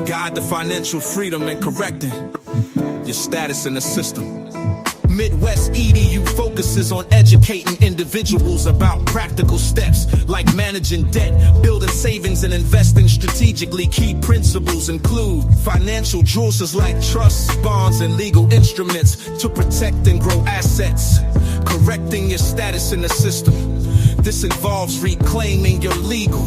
Guide the financial freedom and correcting your status in the system. Midwest EDU focuses on educating individuals about practical steps like managing debt, building savings, and investing strategically. Key principles include financial jewels like trusts, bonds, and legal instruments to protect and grow assets, correcting your status in the system. This involves reclaiming your legal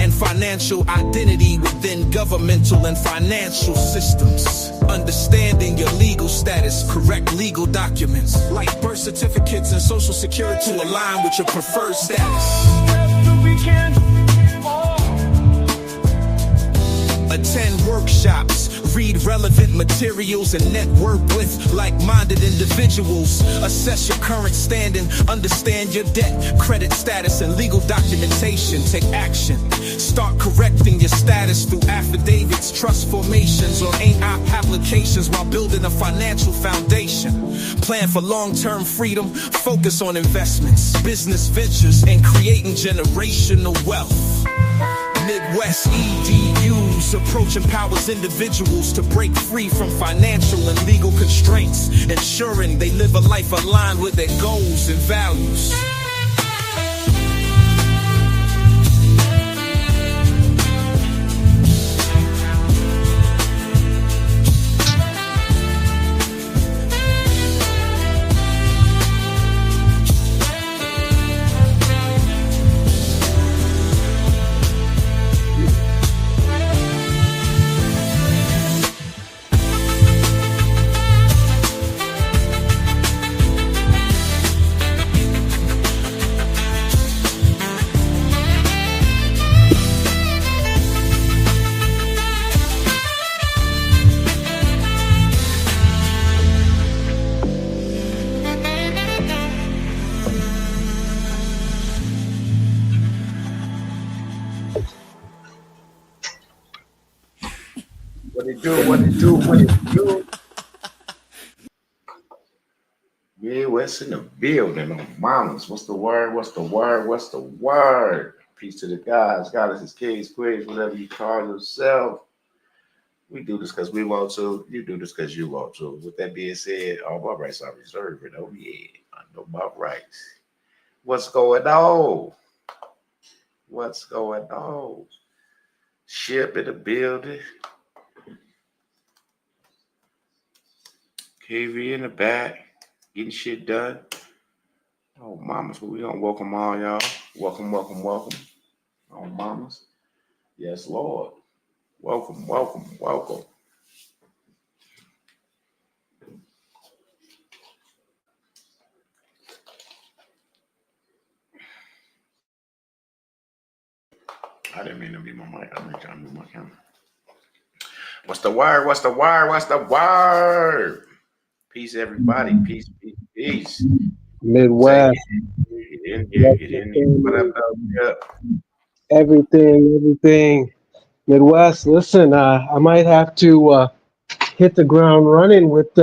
and financial identity within governmental and financial systems. Understanding your legal status, correct legal documents like birth certificates and social security to align with your preferred status. Attend workshops, read relevant materials, and network with like-minded individuals. Assess your current standing, understand your debt, credit status, and legal documentation. Take action. Start correcting your status through affidavits, trust formations, or AIP applications while building a financial foundation. Plan for long-term freedom, focus on investments, business ventures, and creating generational wealth. Midwest EDU's approach empowers individuals to break free from financial and legal constraints, ensuring they live a life aligned with their goals and values. What it do? Midwest in the building on mamas. What's the word? Peace to the guys, goddesses, kings, queens, whatever you call yourself. We do this because we want to. You do this because you want to. With that being said, all my rights are reserved. Oh yeah, I know my rights. What's going on? Ship in the building. KV in the back, getting shit done. Oh, mamas, but we gonna welcome all y'all. Welcome. Oh, mamas. Yes, Lord. Welcome. I didn't mean to be my mic. I'm trying to move my camera. What's the word? Peace, everybody. Peace. Midwest. Get in. What up? Everything. Midwest. Listen, I might have to hit the ground running with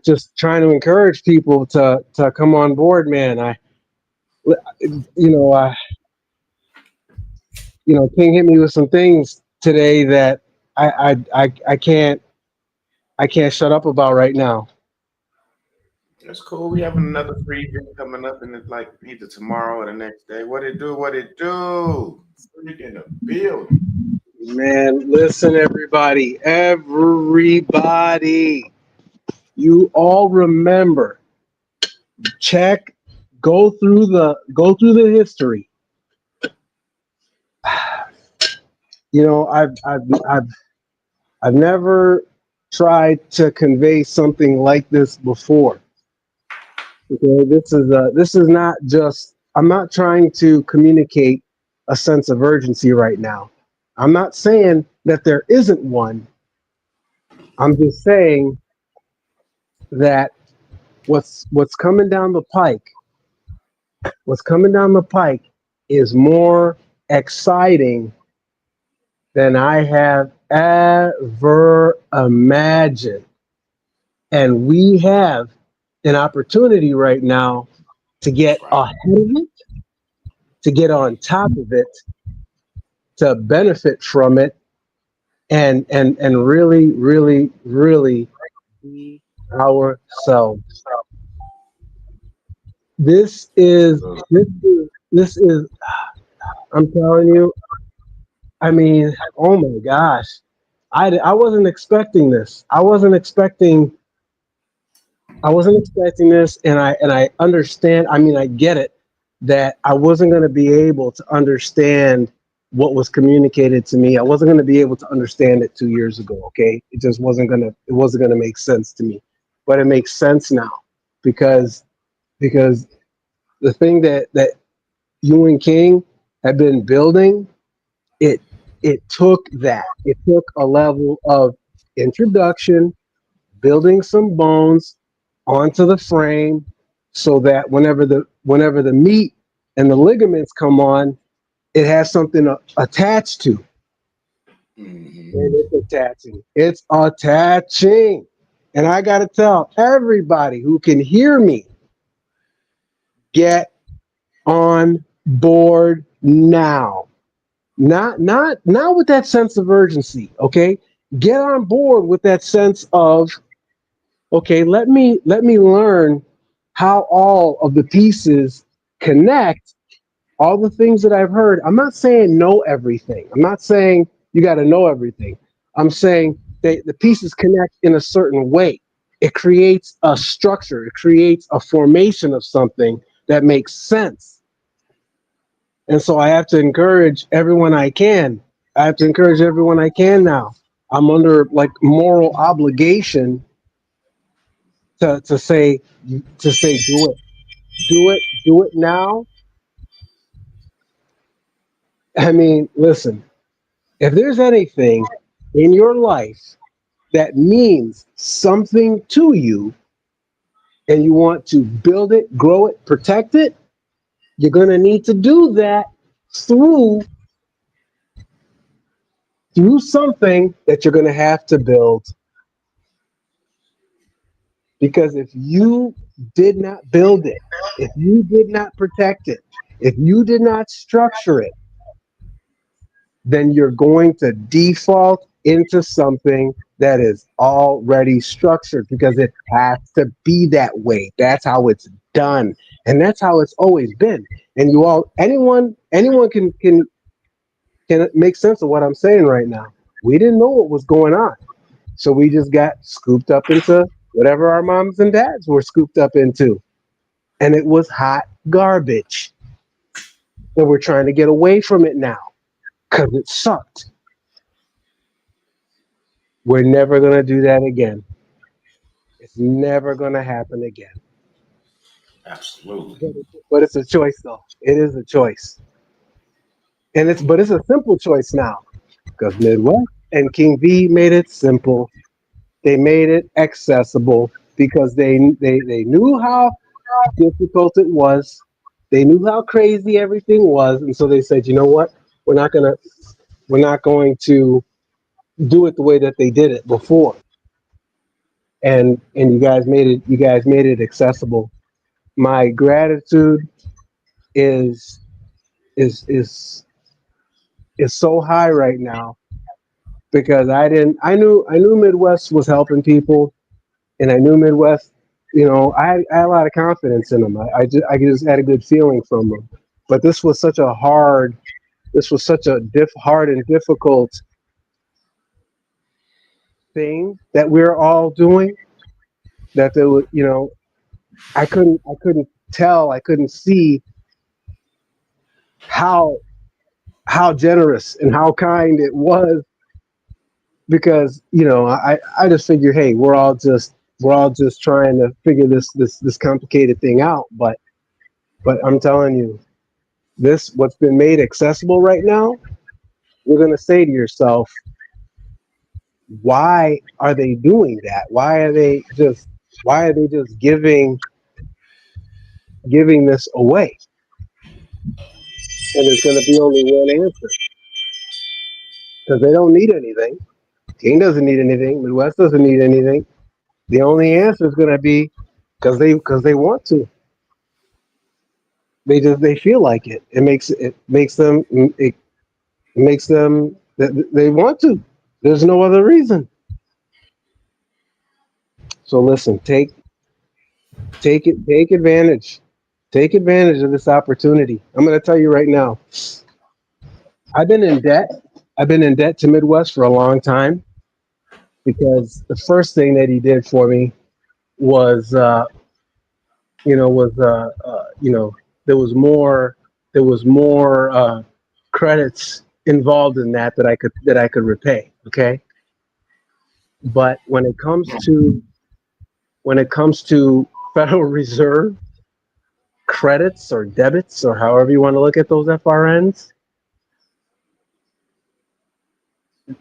just trying to encourage people to come on board, man. King hit me with some things today that I can't shut up about right now. That's cool. We have another free event coming up in like either tomorrow or the next day. What it do? Freak in the building. Man, listen, everybody. You all remember. Go through the history. I've never tried to convey something like this before. Okay, this is not just. I'm not trying to communicate a sense of urgency right now. I'm not saying that there isn't one. I'm just saying that what's coming down the pike is more exciting than I have ever imagined. And we have an opportunity right now to get ahead of it, to get on top of it, to benefit from it and really, really, really be ourselves. This is I'm telling you, I mean, oh my gosh. I wasn't expecting this. I wasn't expecting this, and I understand. I mean, I get it that I wasn't going to be able to understand what was communicated to me. I wasn't going to be able to understand it 2 years ago. Okay, it wasn't gonna make sense to me, but it makes sense now because because the thing that you and King have been building, it it took a level of introduction, building some bones onto the frame so that whenever the meat and the ligaments come on, it has something attached to. And Mhm. it's attaching. And I got to tell everybody who can hear me, get on board now. Not with that sense of urgency, okay? Get on board with that sense of, okay, let me learn how all of the pieces connect, all the things that I've heard. I'm not saying know everything. I'm not saying you got to know everything. I'm saying the pieces connect in a certain way. It creates a structure, it creates a formation of something that makes sense. And so I have to encourage everyone I can. I have to encourage everyone I can now. I'm under like moral obligation to say do it. Do it now. I mean, listen, if there's anything in your life that means something to you and you want to build it, grow it, protect it, you're going to need to do that through something that you're going to have to build. Because if you did not build it, if you did not protect it, if you did not structure it, then you're going to default into something that is already structured because it has to be that way. That's how it's done. And that's how it's always been. And you all anyone can make sense of what I'm saying right now. We didn't know what was going on. So we just got scooped up into whatever our moms and dads were scooped up into. And it was hot garbage. And we're trying to get away from it now because it sucked. We're never going to do that again. It's never going to happen again. Absolutely. But it's a choice, though. It is a choice. But it's a simple choice now because Midwest and King V made it simple. They made it accessible because they knew how difficult it was. They knew how crazy everything was, and so they said, you know what? We're not gonna we're not going to do it the way that they did it before. And you guys made it accessible. My gratitude is is is is so high right now because I knew Midwest was helping people, and I knew Midwest. I had a lot of confidence in them. I just had a good feeling from them. But this was such a hard and difficult thing that we're all doing that there was, I couldn't tell, I couldn't see how generous and how kind it was because I just figure, hey, we're all just trying to figure this complicated thing out, but I'm telling you, this what's been made accessible right now, you're gonna say to yourself, why are they doing that? Why are they just giving this away? And there's gonna be only one answer because they don't need anything. King doesn't need anything. Midwest doesn't need anything. The only answer is gonna be because they want to. They feel like it. It makes them. It makes them they want to. There's no other reason. So listen, take advantage. Take advantage of this opportunity. I'm going to tell you right now. I've been in debt. I've been in debt to Midwest for a long time because the first thing that he did for me was, there was more credits involved in that I could repay. Okay, but when it comes to Federal Reserve credits or debits or however you want to look at those FRNs,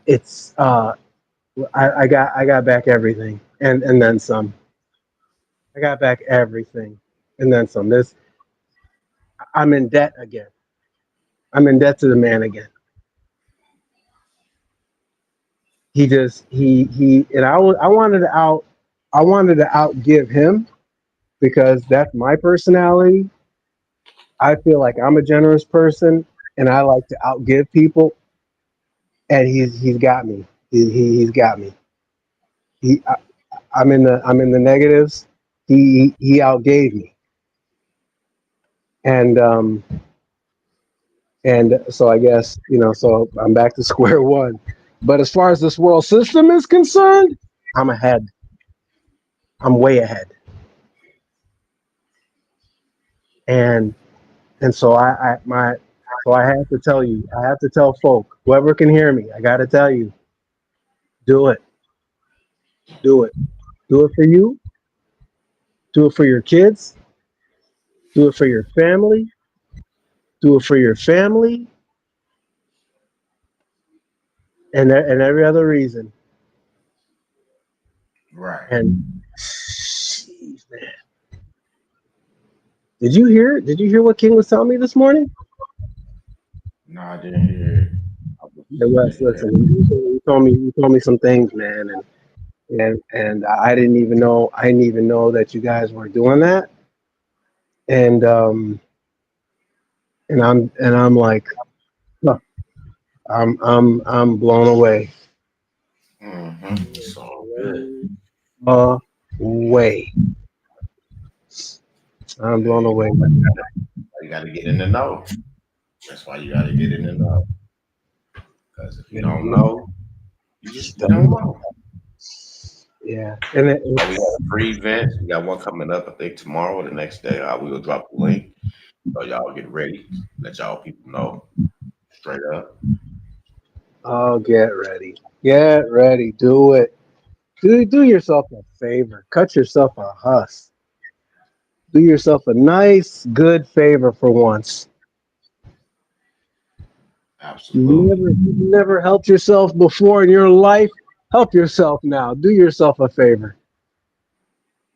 it's I got back everything and then some. I got back everything and then some. I'm in debt again. I'm in debt to the man again. He and I wanted to outgive him because that's my personality. I feel like I'm a generous person and I like to outgive people, and he's got me. He's got me. He I, I'm in the negatives. He outgave me, and so I guess so I'm back to square one. But as far as this world system is concerned, I'm ahead. I'm way ahead, and so I have to tell you, I have to tell folk, whoever can hear me, I got to tell you, do it, do it, do it for you, do it for your kids, do it for your family, do it for your family, and every other reason. Right. And jeez, man, did you hear what King was telling me this morning? No, I didn't hear it. I was Hey Wes, listening. listen, he told me some things, man, and I didn't even know that you guys were doing that, and I'm like, huh, I'm blown away, Mm-hmm. It's all good. away. I'm blown Hey, away. you got to get in the know. That's why you got to get in the know. Because if you don't know, you just don't know. Yeah, and So we have a free event. We got one coming up, I think tomorrow or the next day. We will drop the link. So y'all get ready. Let y'all people know straight up. oh, get ready, do it. Do yourself a favor. Cut yourself a husk. Do yourself a nice, good favor for once. Absolutely. You've never helped yourself before in your life. Help yourself now. Do yourself a favor.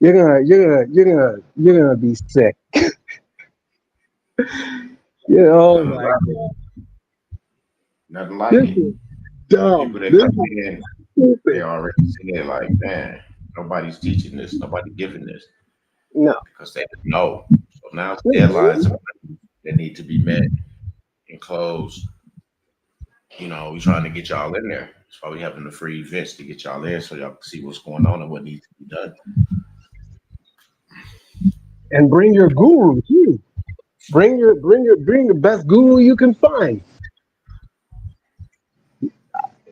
You're gonna be sick. Oh Nothing my like it. God. Nothing like This it. is People dumb. that This come is in, they stupid. already see it like, man, nobody's teaching this, nobody giving this No. because they didn't know. So now deadlines that need to be met and closed. We trying to get y'all in there. That's why we having the free events to get y'all in so y'all can see what's going on and what needs to be done. And bring your guru too. Bring the best guru you can find.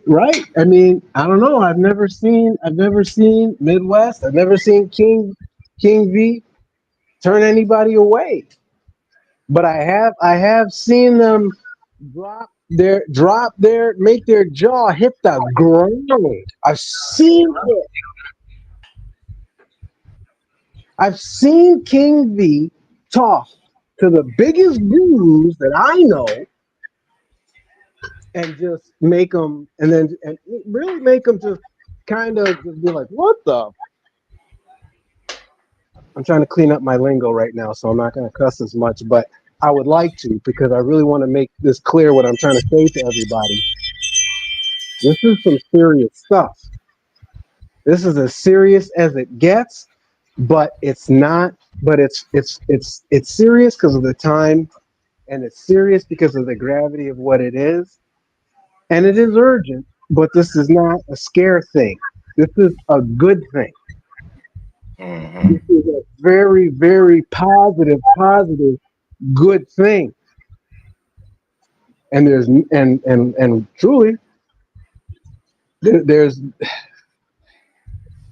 Right? I mean, I don't know. I've never seen Midwest. I've never seen King V turn anybody away. But I have seen them make their jaw hit the ground. I've seen it. I've seen King V talk to the biggest gurus that I know and just make them, and really make them just kind of just be like, "What the?" I'm trying to clean up my lingo right now, so I'm not going to cuss as much, but I would like to because I really want to make this clear what I'm trying to say to everybody. This is some serious stuff. This is as serious as it gets, but it's not. But it's serious because of the time, and it's serious because of the gravity of what it is. And it is urgent, but this is not a scare thing. This is a good thing. This Mm-hmm. is a very, very positive, good thing. And and truly, there's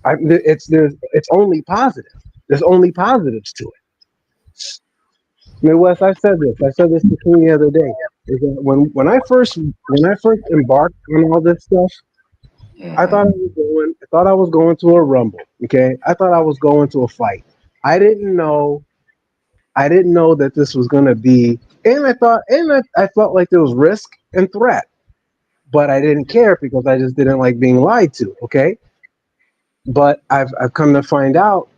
it's only positive. There's only positives to it. Midwest, I said this to King the other day. Is that when I first embarked on all this stuff, Mm-hmm. I thought I was going to a rumble. Okay, I thought I was going to a fight. I didn't know I didn't know that this was going to be, I felt like there was risk and threat, but I didn't care because I just didn't like being lied to. Okay, but I've come to find out.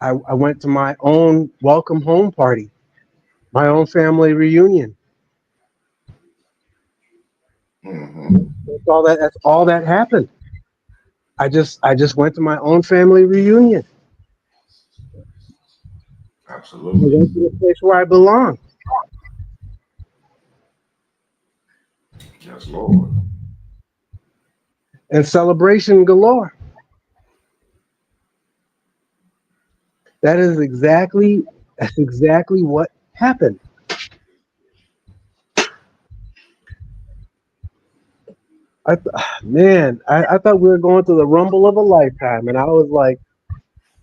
I went to my own welcome home party, my own family reunion. Mm-hmm. That's all that happened. I just went to my own family reunion. I Absolutely. went to the place where I belong. Yes, Lord. And celebration galore. That's exactly what happened. I thought we were going to the rumble of a lifetime, and I was like,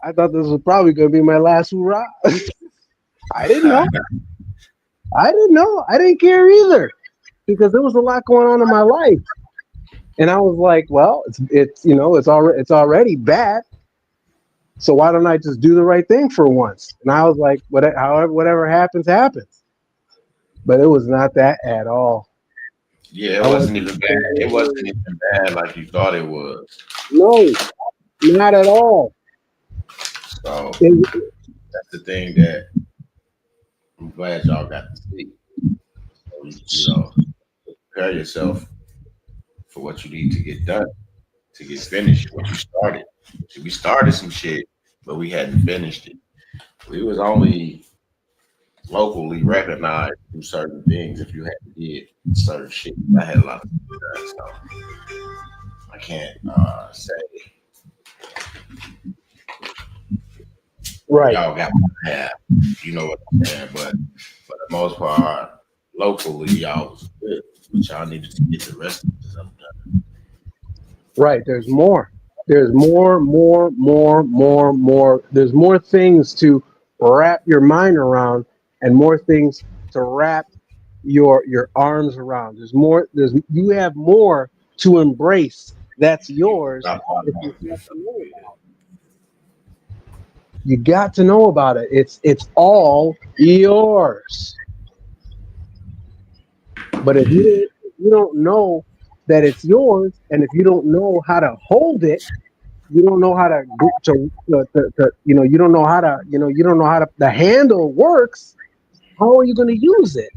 I thought this was probably going to be my last hurrah. I didn't know. I didn't know. I didn't care either because there was a lot going on in my life, and I was like, well, it's already bad. So why don't I just do the right thing for once? And I was like, whatever happens, happens. But it was not that at all. Yeah, it I went wasn't even bad. It wasn't even bad like you thought it was. no, not at all. So It, that's the thing that I'm glad y'all got to see. So, prepare yourself for what you need to get done, to get finished, what you started. See, we started some shit, but we hadn't finished it. We was only locally recognized through certain things if you had did certain shit. I had a lot of stuff, so I can't say right. y'all got what I have. You know what I'm saying? But for the most part, locally, y'all was good. But y'all needed to get the rest of the stuff done. Right. There's more. There's more. There's more things to wrap your mind around and more things to wrap your arms around. There's you have more to embrace that's yours. Stop all If the you nonsense got stuff. to know about it. You got to know about it. It's all yours. But if you don't know that it's yours, and if you don't know how to hold it, you don't know how you don't know how to you don't know how to the handle works. How are you going to use it?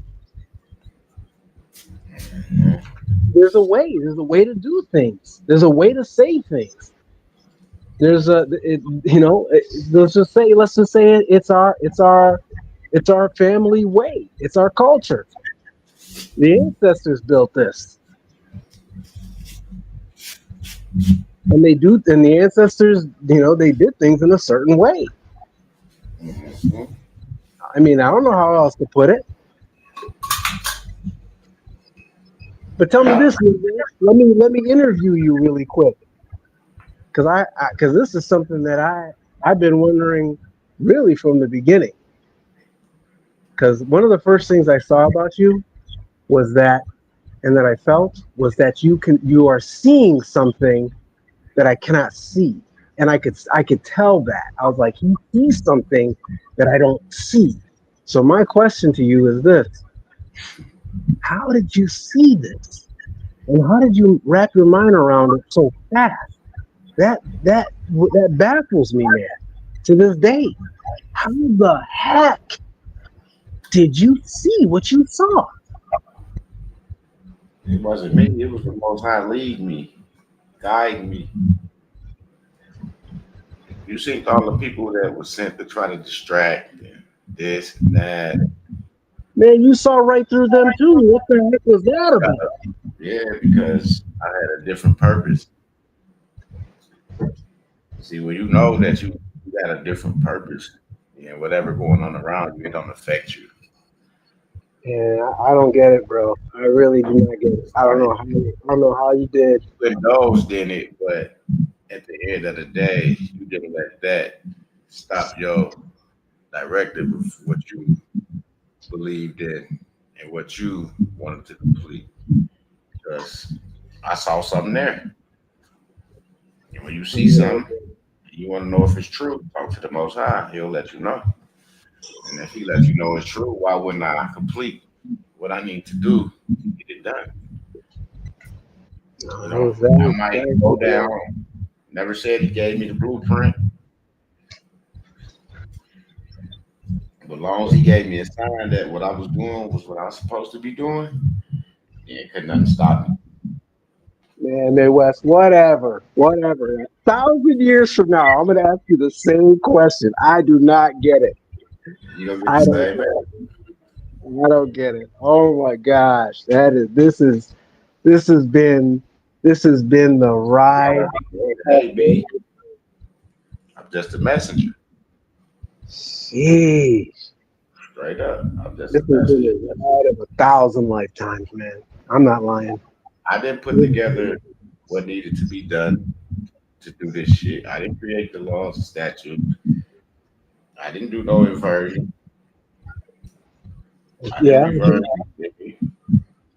There's a way to do things. There's a way to say things. There's a it, you know it, let's just say it's our family way. It's our culture. The ancestors built this, and the ancestors, they did things in a certain way. Mhm. I mean, I don't know how else to put it. But tell me Yeah. this, let me interview you really quick, because because this is something that I've been wondering really from the beginning. Because one of the first things I saw about you was that, and that I felt was that you are seeing something that I cannot see, and I could tell that. I was like, he sees something that I don't see. So my question to you is this: how did you see this, and how did you wrap your mind around it so fast? That baffles me, man. To this day, how the heck did you see what you saw? It wasn't me. It was the Most High lead me, guide me. You seen all the people that were sent to try to distract and this and that. Man, you saw right through them too. What the heck was that about? Yeah, because I had a different purpose. See, when you know that you got a different purpose, and whatever going on around you, it don't affect you. And I don't get it, bro. I really do not get it. I don't know how you did. You indulged in it, but at the end of the day, you didn't let that stop your directive of what you believed in and what you wanted to complete. Because I saw something there. And when you see Yeah, something, you want to know if it's true, talk to the Most High. He'll let you know. And if he lets you know it's true, why wouldn't I complete what I need to do to get it done? You know, I might go down. Never said he gave me the blueprint, but as long as he gave me a sign that what I was doing was what I was supposed to be doing, yeah, couldn't nothing stop me. Man, Midwest, whatever. 1,000 years from now, I'm gonna ask you the same question. I do not get it. You gonna get the I don't. same man. I don't get it. Oh my gosh, that is. This has been. This has been the ride. Hey, B, I'm just a messenger. Jeez, Straight up, I'm just this a has been messenger. the ride of 1,000 lifetimes, man. I'm not lying. I didn't put together what needed to be done to do this shit. I didn't create the laws and statutes. I didn't do no inversion. I didn't Yeah. reverse.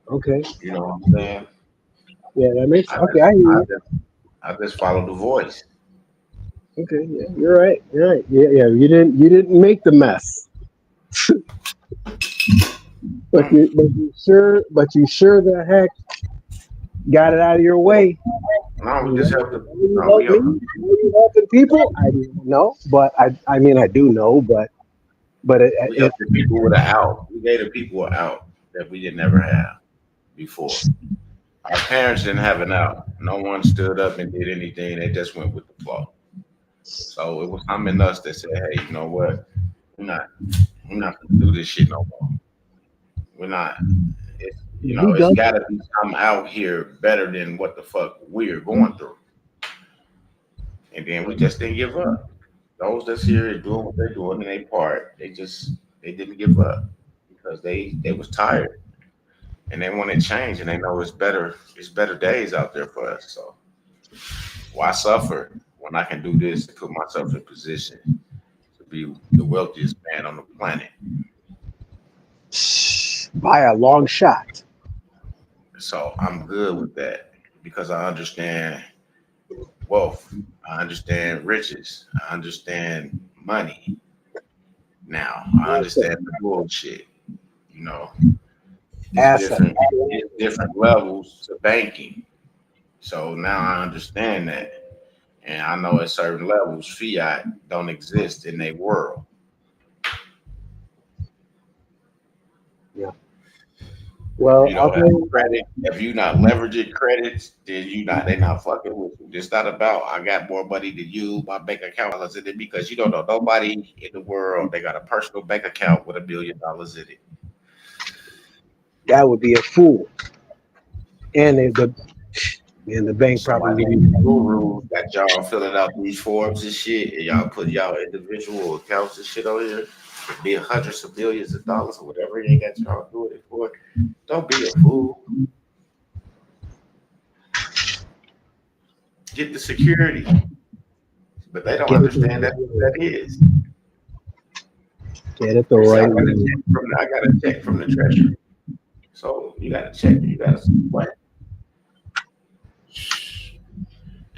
Okay. You know what I'm saying? Yeah, that makes. I Okay, just, I hear I you. just, I just follow the voice. Okay. Yeah, you're right. You're right. Yeah. Yeah. You didn't make the mess, Mm. but you sure the heck got it out of your way. No, we You just know, help the. how you No, we help me? help the. How you helping people? I don't know, but I mean, I do know, but We help the people with an out. We gave the people an out that we didn't ever have before. Our parents didn't have an out. No one stood up and did anything. They just went with the flow. So it was some in us that said, "Hey, you know what? We're not. We're not going to do this shit no more. We're not. It's, we it's done. got to be something out here better than what the fuck we're going through." And then we just didn't give up. Those that's here is doing what they're doing in their part. They didn't give up because they was tired and they wanted change and they know it's better days out there for us. So why suffer when I can do this and put myself in position to be the wealthiest man on the planet? By a long shot. So I'm good with that because I understand wealth. I understand riches. I understand money. Now I understand the bullshit. You know, it's Asset. different. It's different levels to banking. So now I understand that, and I know at certain levels, fiat don't exist in a world. Yeah. If Well, you I'll don't tell have you. credit, if you not leveraging credits, then they not fucking with you. It's not about I got more money than you, my bank account is in it because you don't know nobody in the world. They got a personal bank account with $1 million in it. That would be a fool. And the bank Somebody, probably these gurus got y'all filling out these forms and shit, and y'all put y'all individual accounts and shit on here. Be hundreds of millions of dollars or whatever you got y'all doing it for. Don't be a fool. Get the security, but they don't get it understand the that's what that is. get it the They say right way. I got a check from the treasury. So you got to check. You got to what?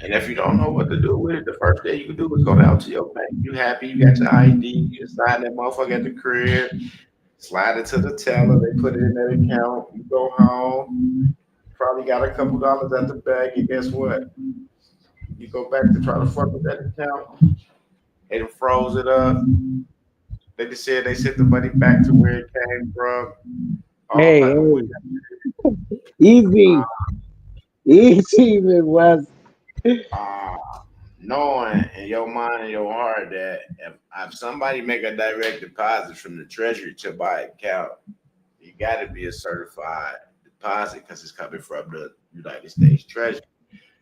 And if you don't know what to do with it, the first thing you can do is go down to your bank. You happy? You got your ID? You sign that motherfucker at the crib. Slide it to the teller. They put it in that account. You go home. Probably got a couple dollars at the bank, and guess what? You go back to try to fuck with that account. They done froze it up. They just said they sent the money back to where it came from. All Hey, type of way. hey, easy, easy, Midwest. Uh, Knowing in your mind and your heart that if somebody make a direct deposit from the treasury to my account, you got to be a certified deposit because it's coming from the United States Treasury.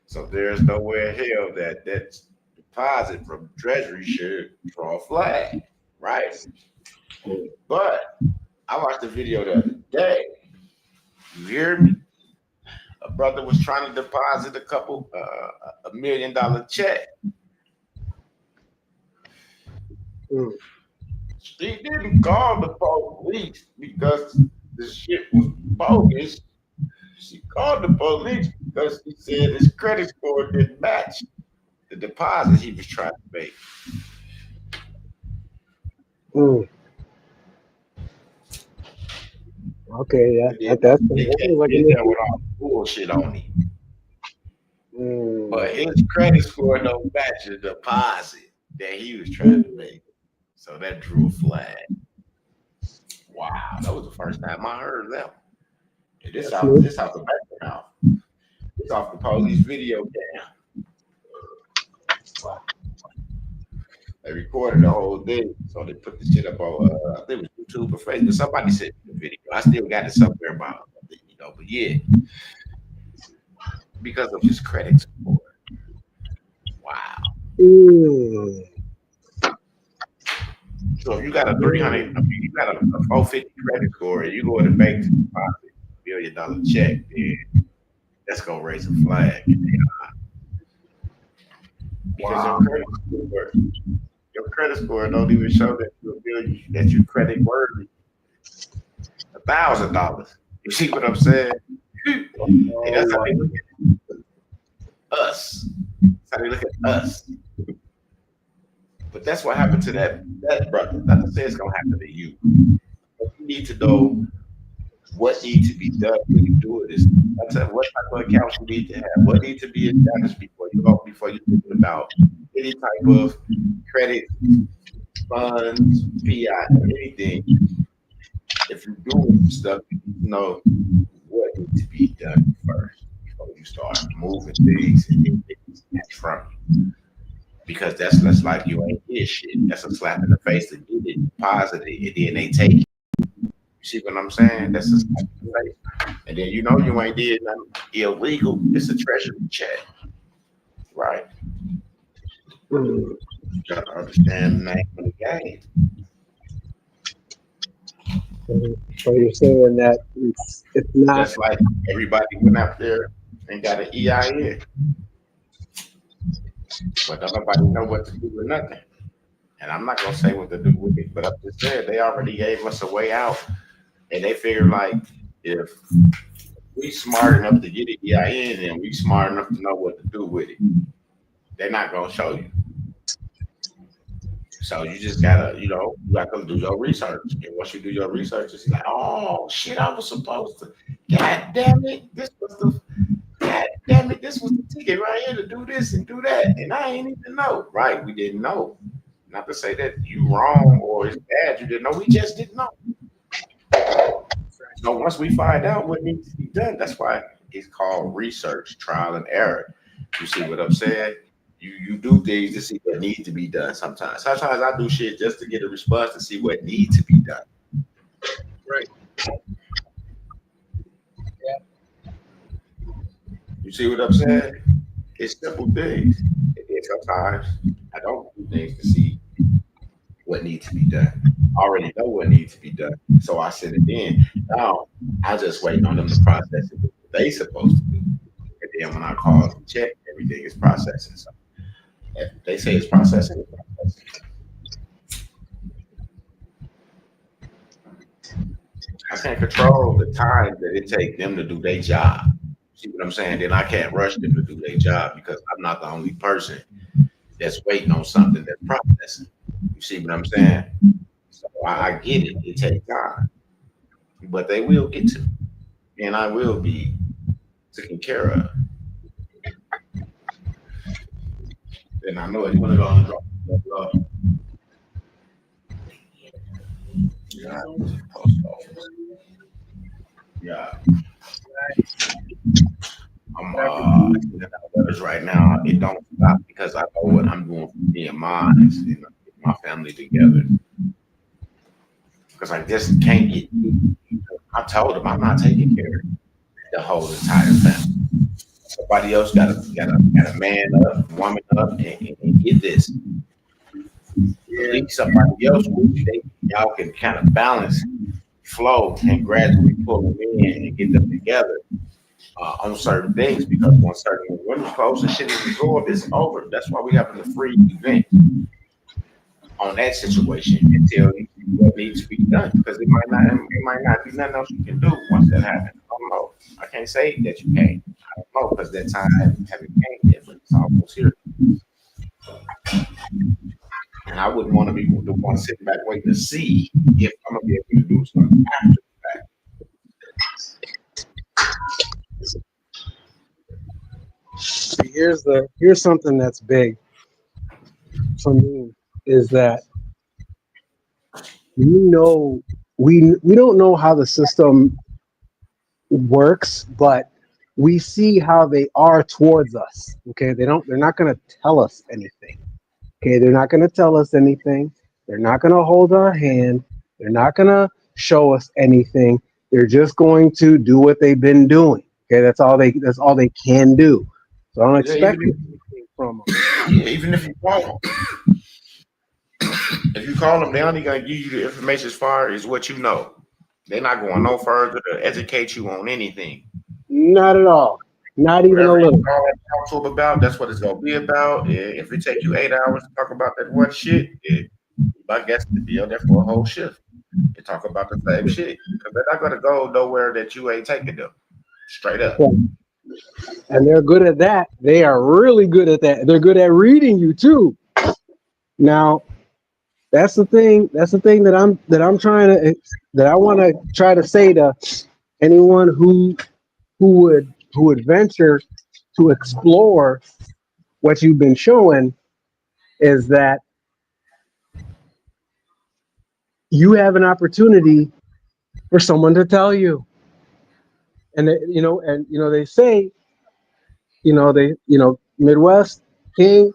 So there's nowhere in hell that deposit from Treasury should draw a flag, right? But I watched the video the other day. You hear me? A brother was trying to deposit $1 million check. He didn't call the police because the shit was bogus. She called the police because he said his credit score didn't match the deposit he was trying to make. Okay, yeah, that's with all the bullshit on him. But his credit score don't match the deposit that he was trying to make. So that drew a flag. Wow, that was the first time I heard that. And this off the background. This off the police video cam. Wow. They recorded the whole thing, so they put the shit up on I think it was YouTube or Facebook. Somebody sent me the video. I still got it somewhere about it, but yeah. Because of his credit score. Wow. So if you got a 300, you got a 450 credit score, and you go to the bank to deposit $1 million check, then that's gonna raise a flag. Because your credit score don't even show that you're credit worthy. $1,000. You see what I'm saying? And that's how they look at us. That's how they look at us. But that's what happened to that brother. Not to say it's gonna happen to you. But you need to know what needs to be done when you do it. I tell you what type of accounts you need to have. What needs to be established before you think about any type of credit, funds, PI, anything. If you're doing stuff, you need to know what needs to be done first before you start moving things and getting things from you. Because that's less like you ain't did shit. That's a slap in the face to get it, deposit it, and then they take it. You see what I'm saying? That's a slap in the face. And then you ain't did nothing illegal. It's a treasury check. Right? You gotta understand the name of the game. So you're saying that it's not just like everybody went out there and got an EIN. But don't nobody know what to do with nothing. And I'm not gonna say what to do with it, but I'm just saying they already gave us a way out. And they figured like if we smart enough to get an EIN, then we smart enough to know what to do with it. They're not gonna show you. So you just gotta, you gotta do your research. And once you do your research, it's like, oh shit, I was supposed to. God damn it, this was the ticket right here to do this and do that, and I ain't even know. Right? We didn't know. Not to say that you wrong or it's bad. You didn't know. We just didn't know. So once we find out what needs to be done, that's why it's called research, trial and error. You see what I'm saying? You do things to see what needs to be done sometimes. Sometimes I do shit just to get a response to see what needs to be done. Right. Yeah. You see what I'm saying? It's simple things. And sometimes I don't do things to see what needs to be done. I already know what needs to be done. So I send it in. Now I just wait on them to process it what they supposed to do. And then when I call and check, everything is processing. So if they say it's processing, it's processing. I can't control the time that it takes them to do their job. See what I'm saying? Then I can't rush them to do their job because I'm not the only person that's waiting on something that's processing. You see what I'm saying? So I get it. It takes time. But they will get to me. And I will be taken care of. And I know it's going to go on the drop. Yeah. Post office. Yeah. I'm sending out letters right now. It don't stop because I know what I'm doing for me and mine, get my family together. Because I just can't get. I told them I'm not taking care of it. the whole entire family. Somebody else got a man up, woman up, and get this. At least somebody else with you, y'all can kind of balance, flow, and gradually pull them in and get them together on certain things. Because once certain women close and shit is absorbed, it's over. That's why we having a free event on that situation until what needs to be done. Because it might not be nothing else you can do once that happens. I don't know. I can't say that you can't. I don't know because that time haven't came yet, but it's almost here. And I wouldn't want to be the one sitting back waiting to see if I'm gonna be able to do something after the fact. Here's something that's big for me is that we don't know how the system works, but we see how they are towards us. Okay, they're not going to tell us anything. Okay, they're not going to tell us anything. They're not going to hold our hand. They're not going to show us anything. They're just going to do what they've been doing. Okay, that's all they can do. So I don't expect anything from them. Yeah, even if you call them, if you call them, they're only gonna give you the information as far as what you know. They're not going no further to educate you on anything. Not at all. Not even Whatever a you little. talk to them about, that's what it's gonna be about. If it take you 8 hours to talk about that one shit, I guess to be on there for a whole shift and talk about the same shit. Because they're not gonna go nowhere that you ain't taking them. Straight up. And they're good at that. They are really good at that. They're good at reading you too. Now, that's the thing. That's the thing that I want to try to say to anyone who would venture to explore what you've been showing is that you have an opportunity for someone to tell you. And they say, Midwest King,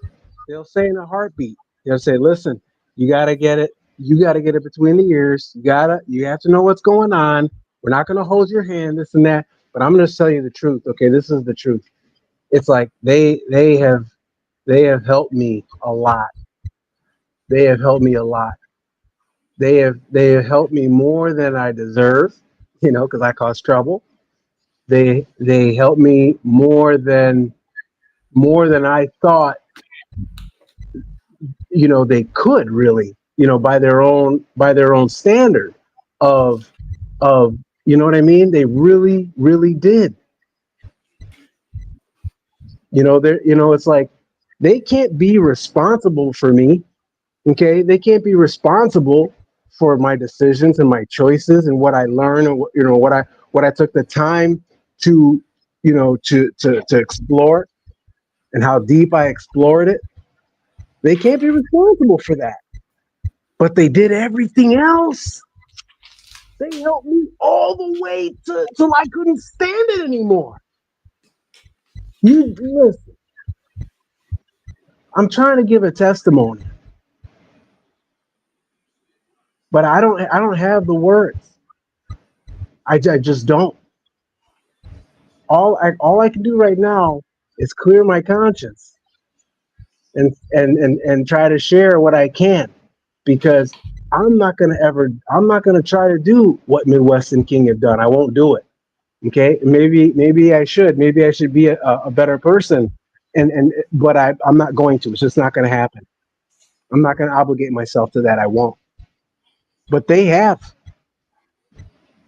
they'll say in a heartbeat, they'll say, listen, you got to get it. You got to get it between the ears. You have to know what's going on. We're not going to hold your hand, this and that, but I'm going to tell you the truth. Okay, this is the truth. It's like they have helped me a lot. They have helped me a lot. They have helped me more than I deserve, because I cause trouble. They helped me more than I thought, they could really, by their own standard of you know what I mean? They really, really did. It's like they can't be responsible for me. Okay, they can't be responsible for my decisions and my choices and what I learned and what I took the time to to explore and how deep I explored it. They can't be responsible for that. But they did everything else. They helped me all the way till I couldn't stand it anymore. You listen. I'm trying to give a testimony, but I don't have the words. I just don't. All I can do right now is clear my conscience and try to share what I can, because I'm not gonna try to do what Midwestern King have done. I won't do it. Okay, maybe I should. Maybe I should be a better person, but I'm not going to. It's just not going to happen. I'm not going to obligate myself to that. I won't. But they have.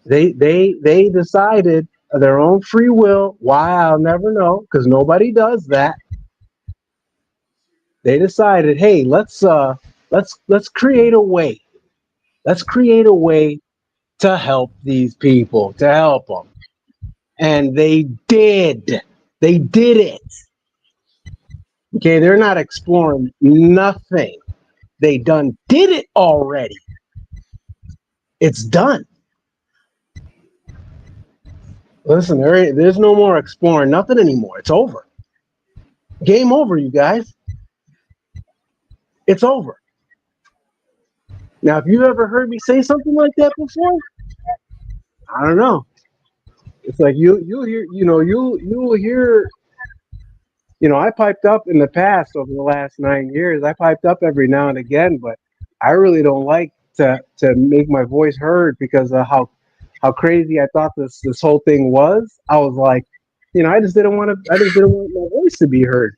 They decided of their own free will. Why, I'll never know, because nobody does that. They decided, hey, let's create a way. Let's create a way to help these people, to help them. And they did. They did it. Okay, they're not exploring nothing. They done did it already. It's done. Listen, there's no more exploring nothing anymore. It's over. Game over, you guys. It's over. Now, if you ever heard me say something like that before, I don't know. It's like you hear, you will hear, I piped up in the past over the last 9 years. I piped up every now and again, but I really don't like to make my voice heard because of how crazy I thought this whole thing was. I was like, I just didn't want my voice to be heard.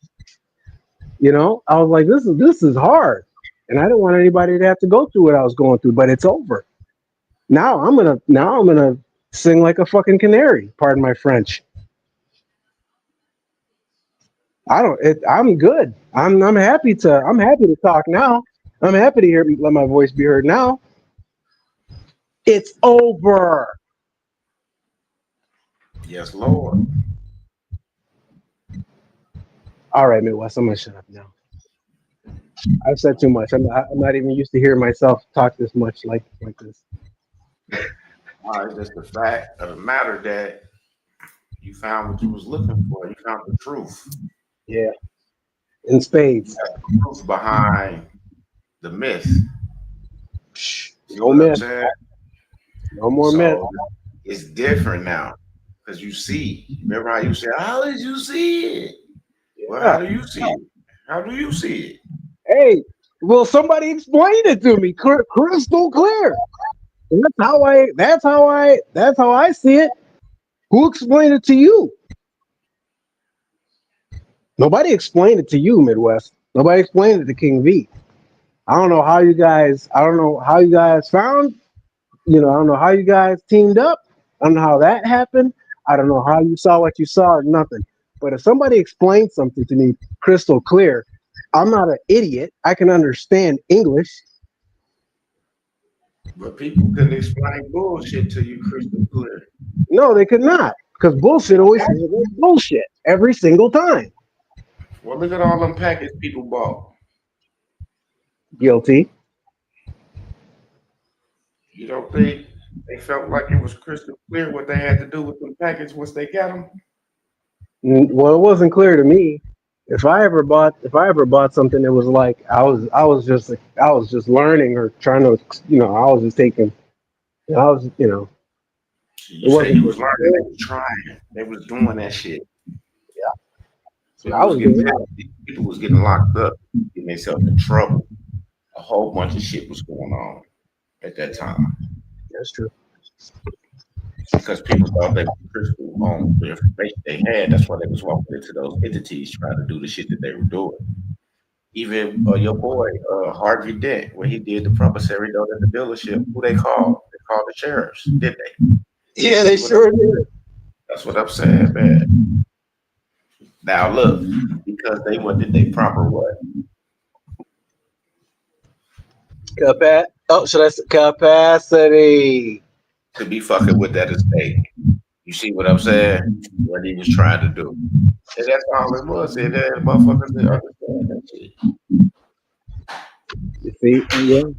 I was like, this is hard, and I didn't want anybody to have to go through what I was going through. But it's over. Now I'm gonna sing like a fucking canary. Pardon my French. I'm good. I'm happy to talk now. I'm happy to let my voice be heard now. It's over. Yes, Lord. All right, Midwest. I'm gonna shut up now. I've said too much. I'm not even used to hearing myself talk this much like this. It's just the fact of the matter that you found what you was looking for. You found the truth. Yeah. In spades. The truth behind the myth. No myth. No more myth. It's different now because you see. Remember how you said, "How did you see it?" Yeah. Well, how do you see it? How do you see it? Hey, well, somebody explain it to me, crystal clear. That's how I see it. Who explained it to you? Nobody explained it to you, Midwest. Nobody explained it to King V. I don't know how you guys found, I don't know how you guys teamed up. I don't know how that happened. I don't know how you saw what you saw or nothing. But if somebody explains something to me crystal clear, I'm not an idiot. I can understand English. But people couldn't explain bullshit to you crystal clear. No, they could not. Because bullshit always is bullshit every single time. Well, look at all them packets people bought. Guilty. You don't think they felt like it was crystal clear what they had to do with them packets once they got them? Well, it wasn't clear to me. If I ever bought something, it was like I was just learning or trying to, I was just taking, it wasn't. You say you was learning, they was trying, they was doing that shit. Yeah. People was getting locked up, getting themselves in trouble. A whole bunch of shit was going on at that time. That's true. Because people thought they were crystal on the information they had. That's why they was walking into those entities trying to do the shit that they were doing. Even your boy, Harvey Dent, when he did the promissory note at the dealership, who they called? They called the sheriffs, did they? Yeah, they sure did. That's what I'm saying, man. Now look, because they did they proper what? Capacity. To be fucking with that estate. You see what I'm saying? What he was trying to do. And that's all it was. And that motherfuckers didn't understand that shit. You see, and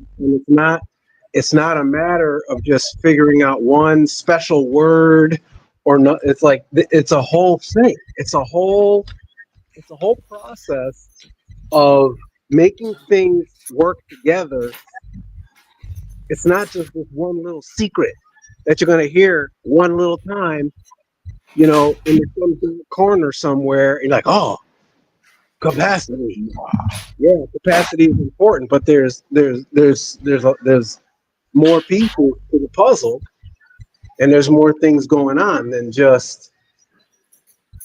it's not a matter of just figuring out one special word or not. It's like it's a whole thing. It's a whole process of making things work together. It's not just this one little secret that you're going to hear one little time, in some corner somewhere. And you're like, oh, capacity. Yeah, capacity is important, but there's more people to the puzzle, and there's more things going on than just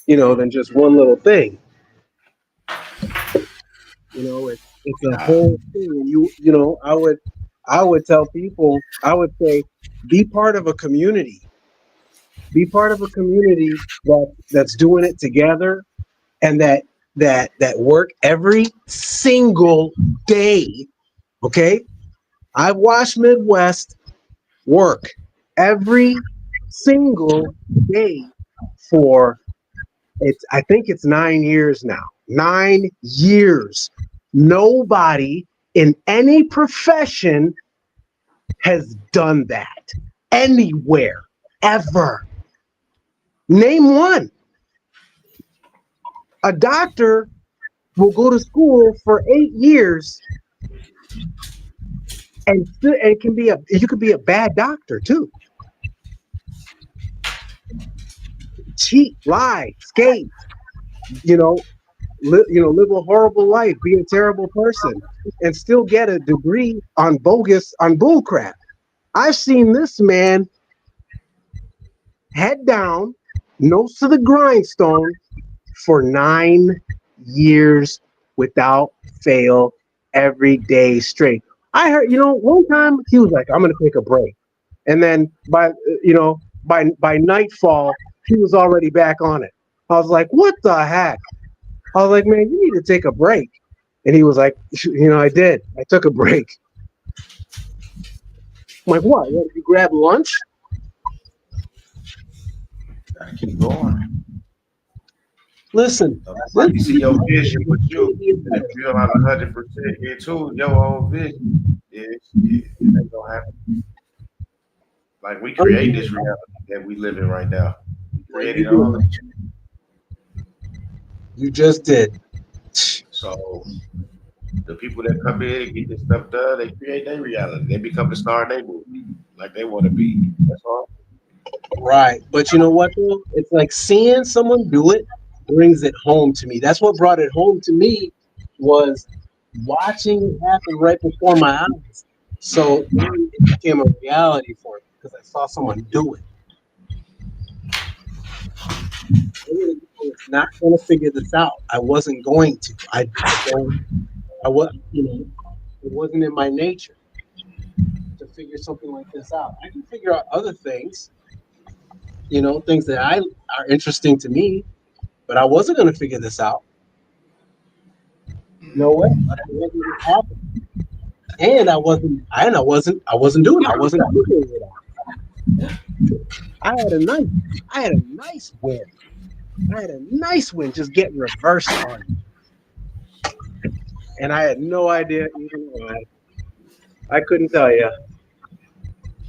one little thing. It's a whole thing. I would tell people, I would say, be part of a community. Be part of a community that's doing it together, and that work every single day. Okay, I've watched Midwest work every single day for I think it's 9 years now. 9 years. Nobody in any profession has done that anywhere, ever. Name one. A doctor will go to school for 8 years and you could be a bad doctor too. cheat, lie, skate, live a horrible life, be a terrible person, and still get a degree on bullcrap. I've seen this man head down, nose to the grindstone for 9 years without fail, every day straight. I heard, one time he was like, "I'm gonna take a break," and then by nightfall, he was already back on it. I was like, "What the heck?" I was like, "Man, you need to take a break." And he was like, "I did. I took a break." I'm like, "What? Did you grab lunch?" Gotta keep going. Listen, Like you see your vision with you, and if you're not 100% into your own vision, it ain't gonna happen. Like we create this reality that we live in right now. We created all of it. You just did. So the people that come in and get this stuff done, they create their reality. They become the star in their movie, like they want to be. That's all. Right. But you know what, though? It's like seeing someone do it brings it home to me. That's what brought it home to me was watching it happen right before my eyes. So then it became a reality for me because I saw someone do it. I was not going to figure this out. I wasn't going to. I don't. I was. It wasn't in my nature to figure something like this out. I can figure out other things. Things that are interesting to me, but I wasn't going to figure this out. No way. That wasn't gonna happen. And I wasn't doing it. I wasn't figuring it out. I had a nice win. I had a nice win just getting reversed on me. And I had no idea even why. I couldn't tell you.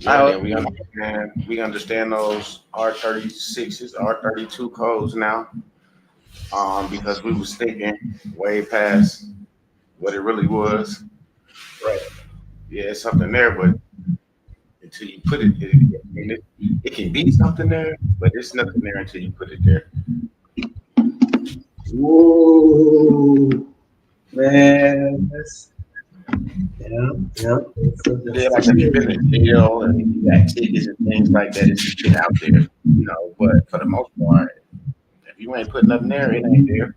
Yeah, we understand those R36s, R32 codes now. Because we was thinking way past what it really was. Right. Yeah, it's something there, but until you put it can be something there, but it's nothing there until you put it there. Whoa, man. Yeah. Yeah, like if you've been in jail and you got tickets and things like that, it's just shit out there, But for the most part, if you ain't putting nothing there, it ain't there.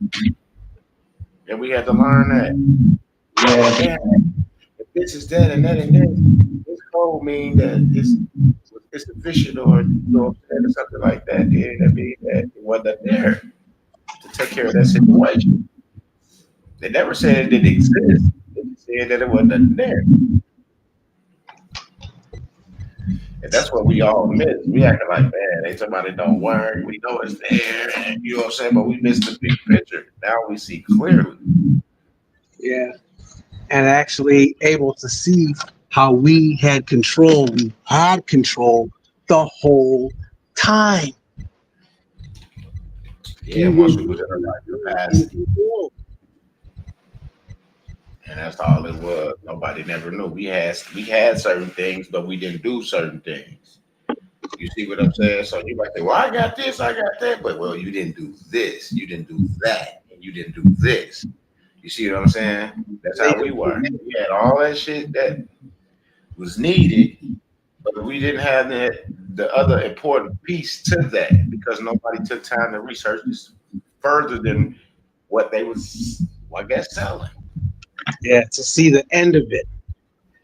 And we had to learn that. Yeah. Damn, if this is that and that and this, this code mean that it's efficient or or something like that. Yeah, that means that it wasn't there to take care of that situation. They never said it didn't exist. They just said that it wasn't there. And that's what we all miss. We acting like, man, they talking about it don't work. We know it's there. And you know what I'm saying? But we missed the big picture. Now we see clearly. Yeah. And actually able to see how we had control. We had control the whole time. Yeah, once we was in our right capacity. And that's all it was. Nobody never knew. We had certain things, but we didn't do certain things. You see what I'm saying? So you might say, well, I got this, I got that, but well, you didn't do this, you didn't do that, and you didn't do this. You see what I'm saying? That's how we were. We had all that shit that was needed, but we didn't have the other important piece to that because nobody took time to research this further than what they was, I guess, selling. Yeah, to see the end of it.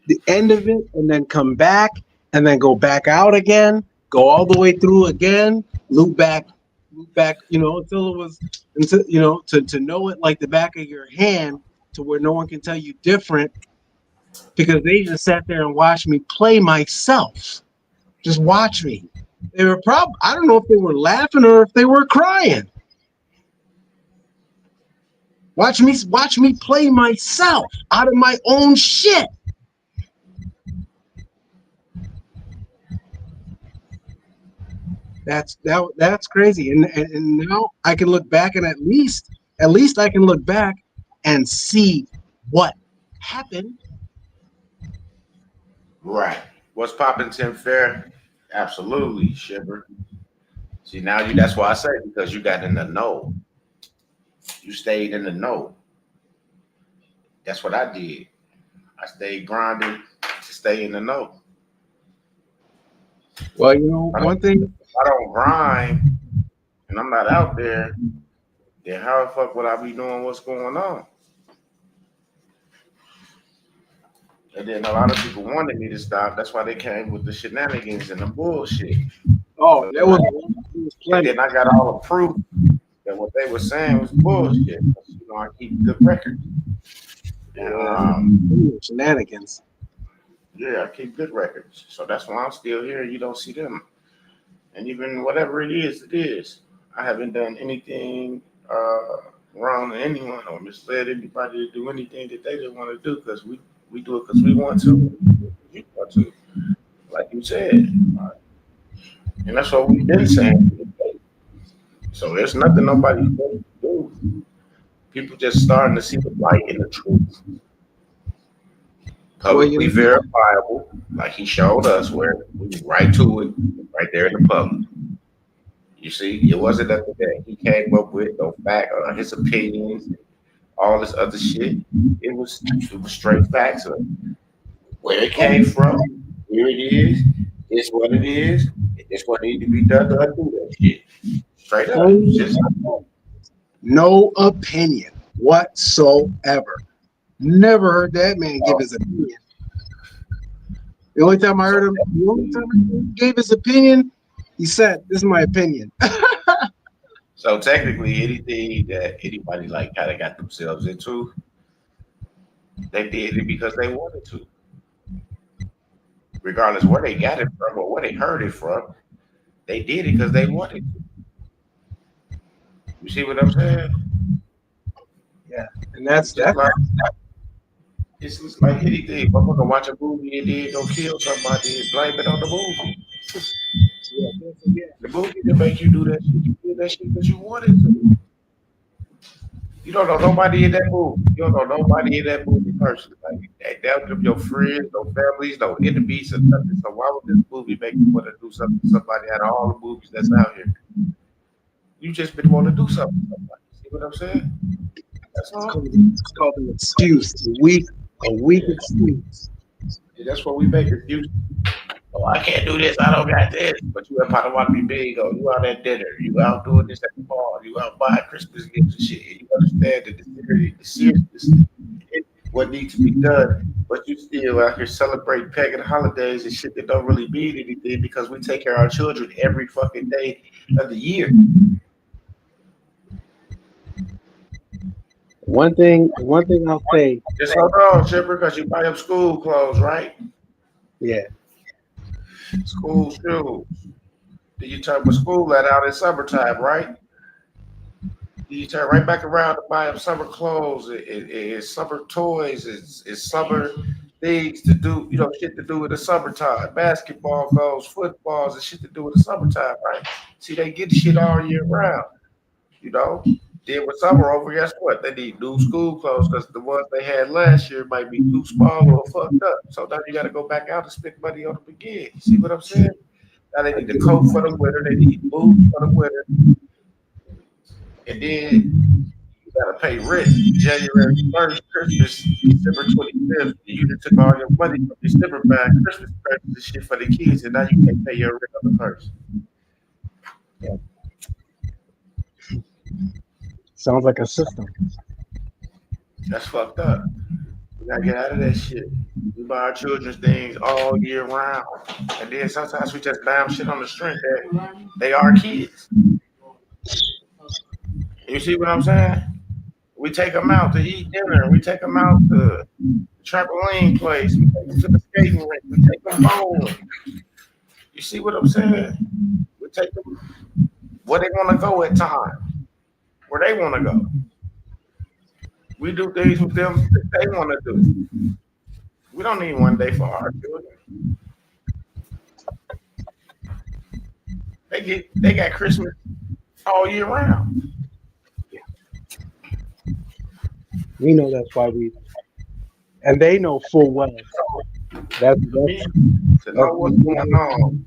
The end of it, and then come back, and then go back out again, go all the way through again, loop back, until it was, to know it like the back of your hand, to where no one can tell you different, because they just sat there and watched me play myself. Just watch me. They were I don't know if they were laughing or if they were crying. Watch me play myself out of my own shit. That's crazy. And now I can look back and at least I can look back and see what happened. Right. What's poppin', Tim Fair? Absolutely, Shiver. See, now that's why I say, because you got in the know. You stayed in the know. That's what I did. I stayed grinding to stay in the know. Well, you know, one thing. If I don't grind and I'm not out there, then how the fuck would I be knowing what's going on? And then a lot of people wanted me to stop. That's why they came with the shenanigans and the bullshit. Oh, there was And plenty. then I got all the proof that what they were saying was bullshit. You know, I keep good records. And Shenanigans. yeah, I keep good records. So that's why I'm still here. You don't see them. And even whatever it is. I haven't done anything wrong to anyone or misled anybody to do anything that they didn't want to do, because we do it because we want to. We want to, like you said. And that's what we've been saying. So there's nothing nobody's going to do. People just starting to see the light and the truth. Publicly verifiable, like he showed us, where we right to it, right there in the public. You see, it wasn't nothing that he came up with, no fact or his opinions, all this other shit. It was straight facts of where it came from, where it is, it's what it is, it's what needs to be done to undo that shit. Straight up. Just no opinion whatsoever. Never heard that man give his opinion. The only time I heard him, he gave his opinion, he said, "This is my opinion." So technically, anything that anybody like kind of got themselves into, they did it because they wanted to. Regardless where they got it from or where they heard it from, they did it because they wanted to. You see what I'm saying? Yeah, and that's It's just like anything. I'm gonna watch a movie and then go kill somebody and blame it on the movie. The movie that make you do that shit, you did that shit because you wanted to. You don't know nobody in that movie. You don't know nobody in that movie personally. Like that was your friends, no families, no enemies, or nothing. So why would this movie make you want to do something to somebody out of all the movies that's out here? You just been wanting to do something to somebody. See what I'm saying? That's all. It's called an excuse. A weak excuse. Yeah, that's what we make excuses. Oh, I can't do this. I don't got this. But you at Potawatomi Big, or you out at dinner, you out doing this at the bar, you out buying Christmas gifts and shit. And you understand that the seriousness and what needs to be done, but you still out here celebrating pagan holidays and shit that don't really mean anything, because we take care of our children every fucking day of the year. One thing I'll say. Just hold on, Chipper, because you buy them school clothes, right? Yeah. School shoes. Then you turn with school let out in summertime, right? Then you turn right back around to buy them summer clothes, it's summer toys, it's summer things to do, shit to do in the summertime. Basketball goes, footballs, and shit to do in the summertime, right? See, they get shit all year round, Then with summer over, guess what? They need new school clothes because the ones they had last year might be too small or fucked up. So now you got to go back out and spend money on them again. You see what I'm saying? Now they need the coat for the winter. They need boots for the winter. And then you got to pay rent January 1st, Christmas, December 25th. You just took all your money from December back, Christmas presents and shit for the kids, and now you can't pay your rent on the 1st. Yeah. Sounds like a system. That's fucked up. We gotta get out of that shit. We buy our children's things all year round. And then sometimes we just buy them shit on the strength that they are kids. You see what I'm saying? We take them out to eat dinner. We take them out to the trampoline place. We take them to the skating rink. We take them bowling. You see what I'm saying? We take them where they want to go at times. Where they want to go. We do things with them that they want to do. We don't need one day for our children. They got Christmas all year round. We know that's why and they know full well. That's to know what's going on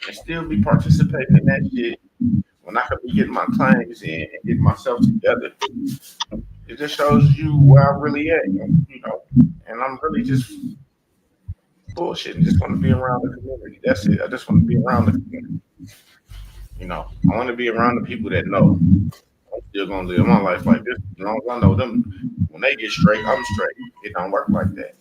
and still be participating in that shit when I could be getting my claims in and getting myself together, it just shows you where I really at, you know. And I'm really just bullshitting. Just want to be around the community. That's it. I just want to be around the community. You know, I want to be around the people that know I'm still gonna live my life like this. As long as I know them, when they get straight, I'm straight. It don't work like that.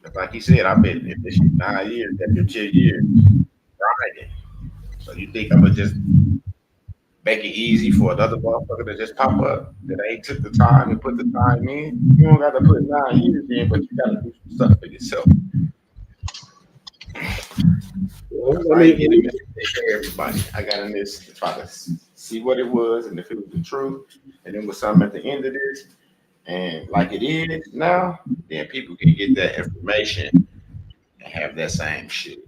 But like he said, I bet if this shit 9 years, that's your 10 years, grinding. So you think I'm gonna just make it easy for another motherfucker to just pop up that ain't took the time and put the time in? You don't got to put 9 years in, but you got to do some stuff for yourself. Let I ain't me, getting to take care of everybody. I got in this to try to see what it was and if it was the truth, and then with something at the end of this, and like it is now, then people can get that information and have that same shit.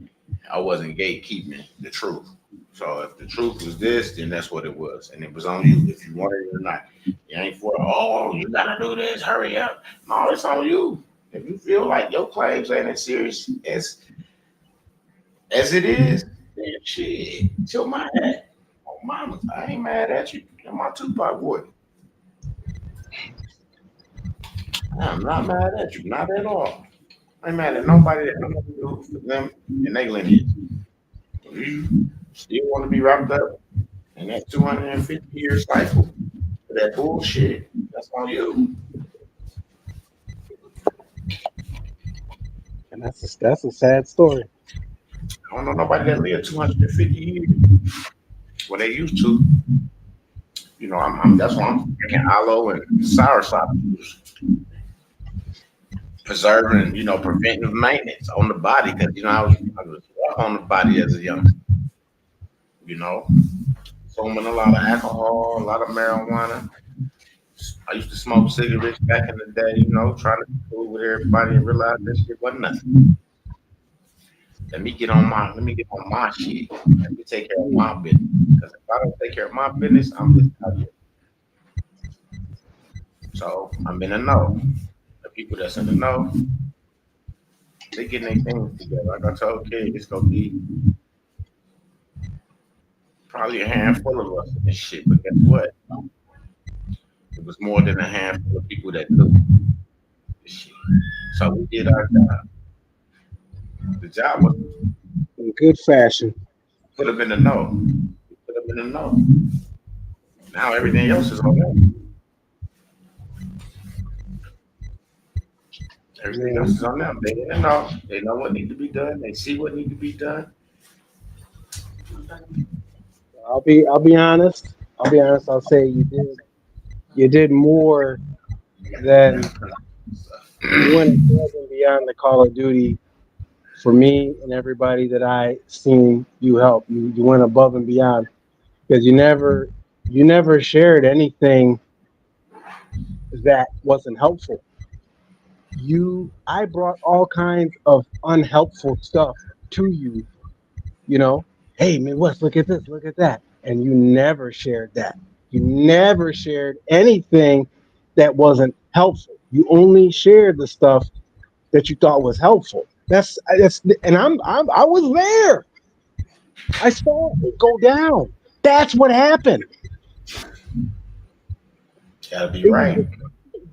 I wasn't gatekeeping the truth. So if the truth was this, then that's what it was, and it was on you if you wanted it or not. You ain't for oh you gotta do this, hurry up. No, it's on you. If you feel like your claims ain't as serious as it is, then shit, chill my head. Oh mama, I ain't mad at you. You're my Tupac boy. I'm not mad at you, not at all. I ain't mad at nobody that I'm gonna do for them and they lineage. If you still want to be wrapped up in that 250-year cycle for that bullshit, that's on you. and that's a sad story. I don't know nobody that lived 250 years. Well, they used to. You know, that's why I'm drinking aloe and soursop juice, preserving, you know, preventive maintenance on the body because you know I was rough on the body as a young, you know, consuming a lot of alcohol, a lot of marijuana. I used to smoke cigarettes back in the day, you know, trying to be cool with everybody and realize that shit wasn't nothing. Let me get on my shit. Let me take care of my business. Because if I don't take care of my business, I'm just out here. So I'm in the know. The people that's in the know, they getting their things together. Like I told Kid, it's gonna be probably a handful of us in this shit. But guess what? It was more than a handful of people that knew this shit. So we did our job. The job was In good fashion. put them in the know. Put them in the know. Now everything else is on them. Everything else Man, is on them. They in the know. They know what needs to be done. They see what needs to be done. I'll be honest. I'll be honest. I'll say you did more than you went above and beyond the Call of Duty for me and everybody that I seen you help. You went above and beyond because you never shared anything that wasn't helpful. I brought all kinds of unhelpful stuff to you, you know. Hey man, Wes, look at this, look at that. And you never shared that. You never shared anything that wasn't helpful. You only shared the stuff that you thought was helpful. That's and I was there. I saw it go down. That's what happened. Gotta be It was right.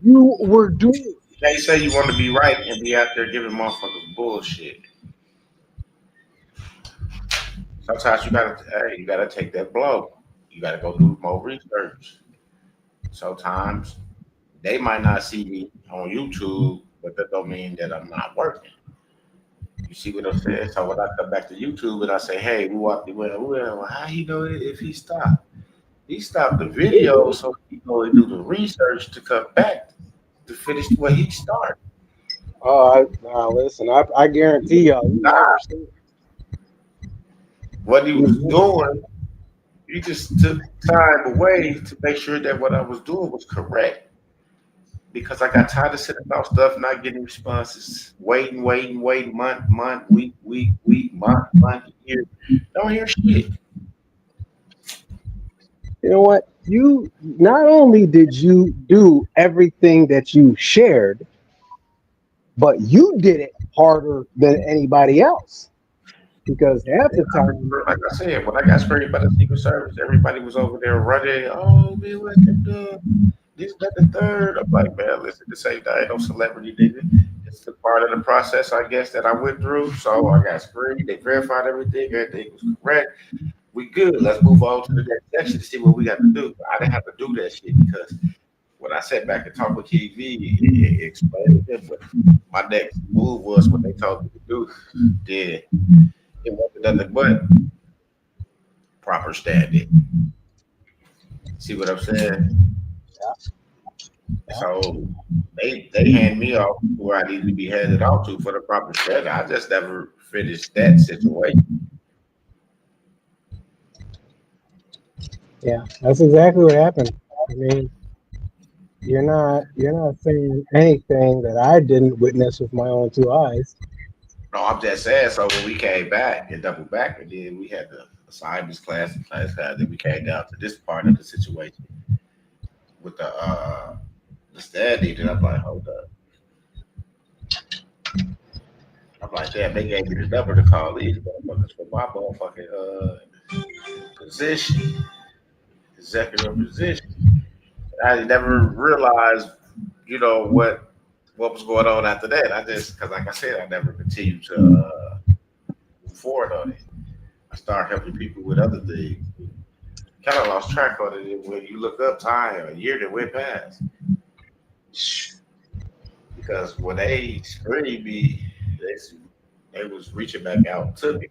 you were doing. You can't say you want to be right and be out there giving motherfuckers bullshit. Sometimes you gotta take that blow. You gotta go do more research. Sometimes they might not see me on YouTube, but that don't mean that I'm not working. You see what I'm saying? So when I come back to YouTube and I say, "Hey, well, how he know it if he stopped? He stopped the video so he go and do the research to come back to finish what he started. Listen, I guarantee y'all, you never Nah, seen what he was it. doing, he just took time away to make sure that what I was doing was correct. Because I got tired of sitting about stuff, not getting responses, waiting, week, month, year. Don't hear shit. You know what? You not only did you do everything that you shared, but you did it harder than anybody else. because half the time, Like I said, when I got sprayed by the Secret Service, everybody was over there running. Oh, man, what the this, that, the third. I'm like, man, listen, this ain't I ain't no celebrity, nigga. It's the part of the process, I guess, that I went through. So I got sprayed. They verified everything. Everything was correct. We good. Let's move on to the next section to see what we got to do. I didn't have to do that shit because when I sat back and talked with TV, it explained to them what my next move was what they told me to do. Then it wasn't nothing but proper standing. See what I'm saying? So they hand me off where I need to be handed off to for the proper standing. I just never finished that situation. yeah, that's exactly what happened. I mean, you're not saying anything that I didn't witness with my own two eyes. No, I'm just saying. So when we came back and double back, and then we had the assignments class and class, then we came down to this part of the situation with the standing, and I'm like, hold up. I'm like, damn, they gave me the number to call these motherfuckers for my motherfucking position, executive position. I never realized, what was going on after that. I just, because like I said, I never continued to move forward on it. I started helping people with other things. Kind of lost track on it when you look up time, a year that went past. Because when they screened me, they was reaching back out to me.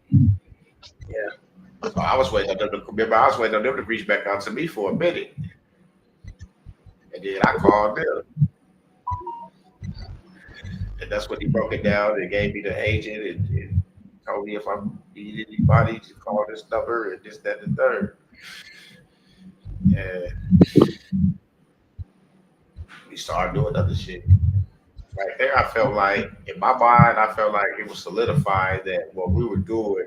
Yeah. So I was waiting on them to remember. I was waiting on them to reach back out to me for a minute, and then I called them, and that's when he broke it down and gave me the agent and told me if I need anybody to call this number and this, that, and the third. And we started doing other shit. Right there, I felt like in my mind, I felt like it was solidified that what we were doing,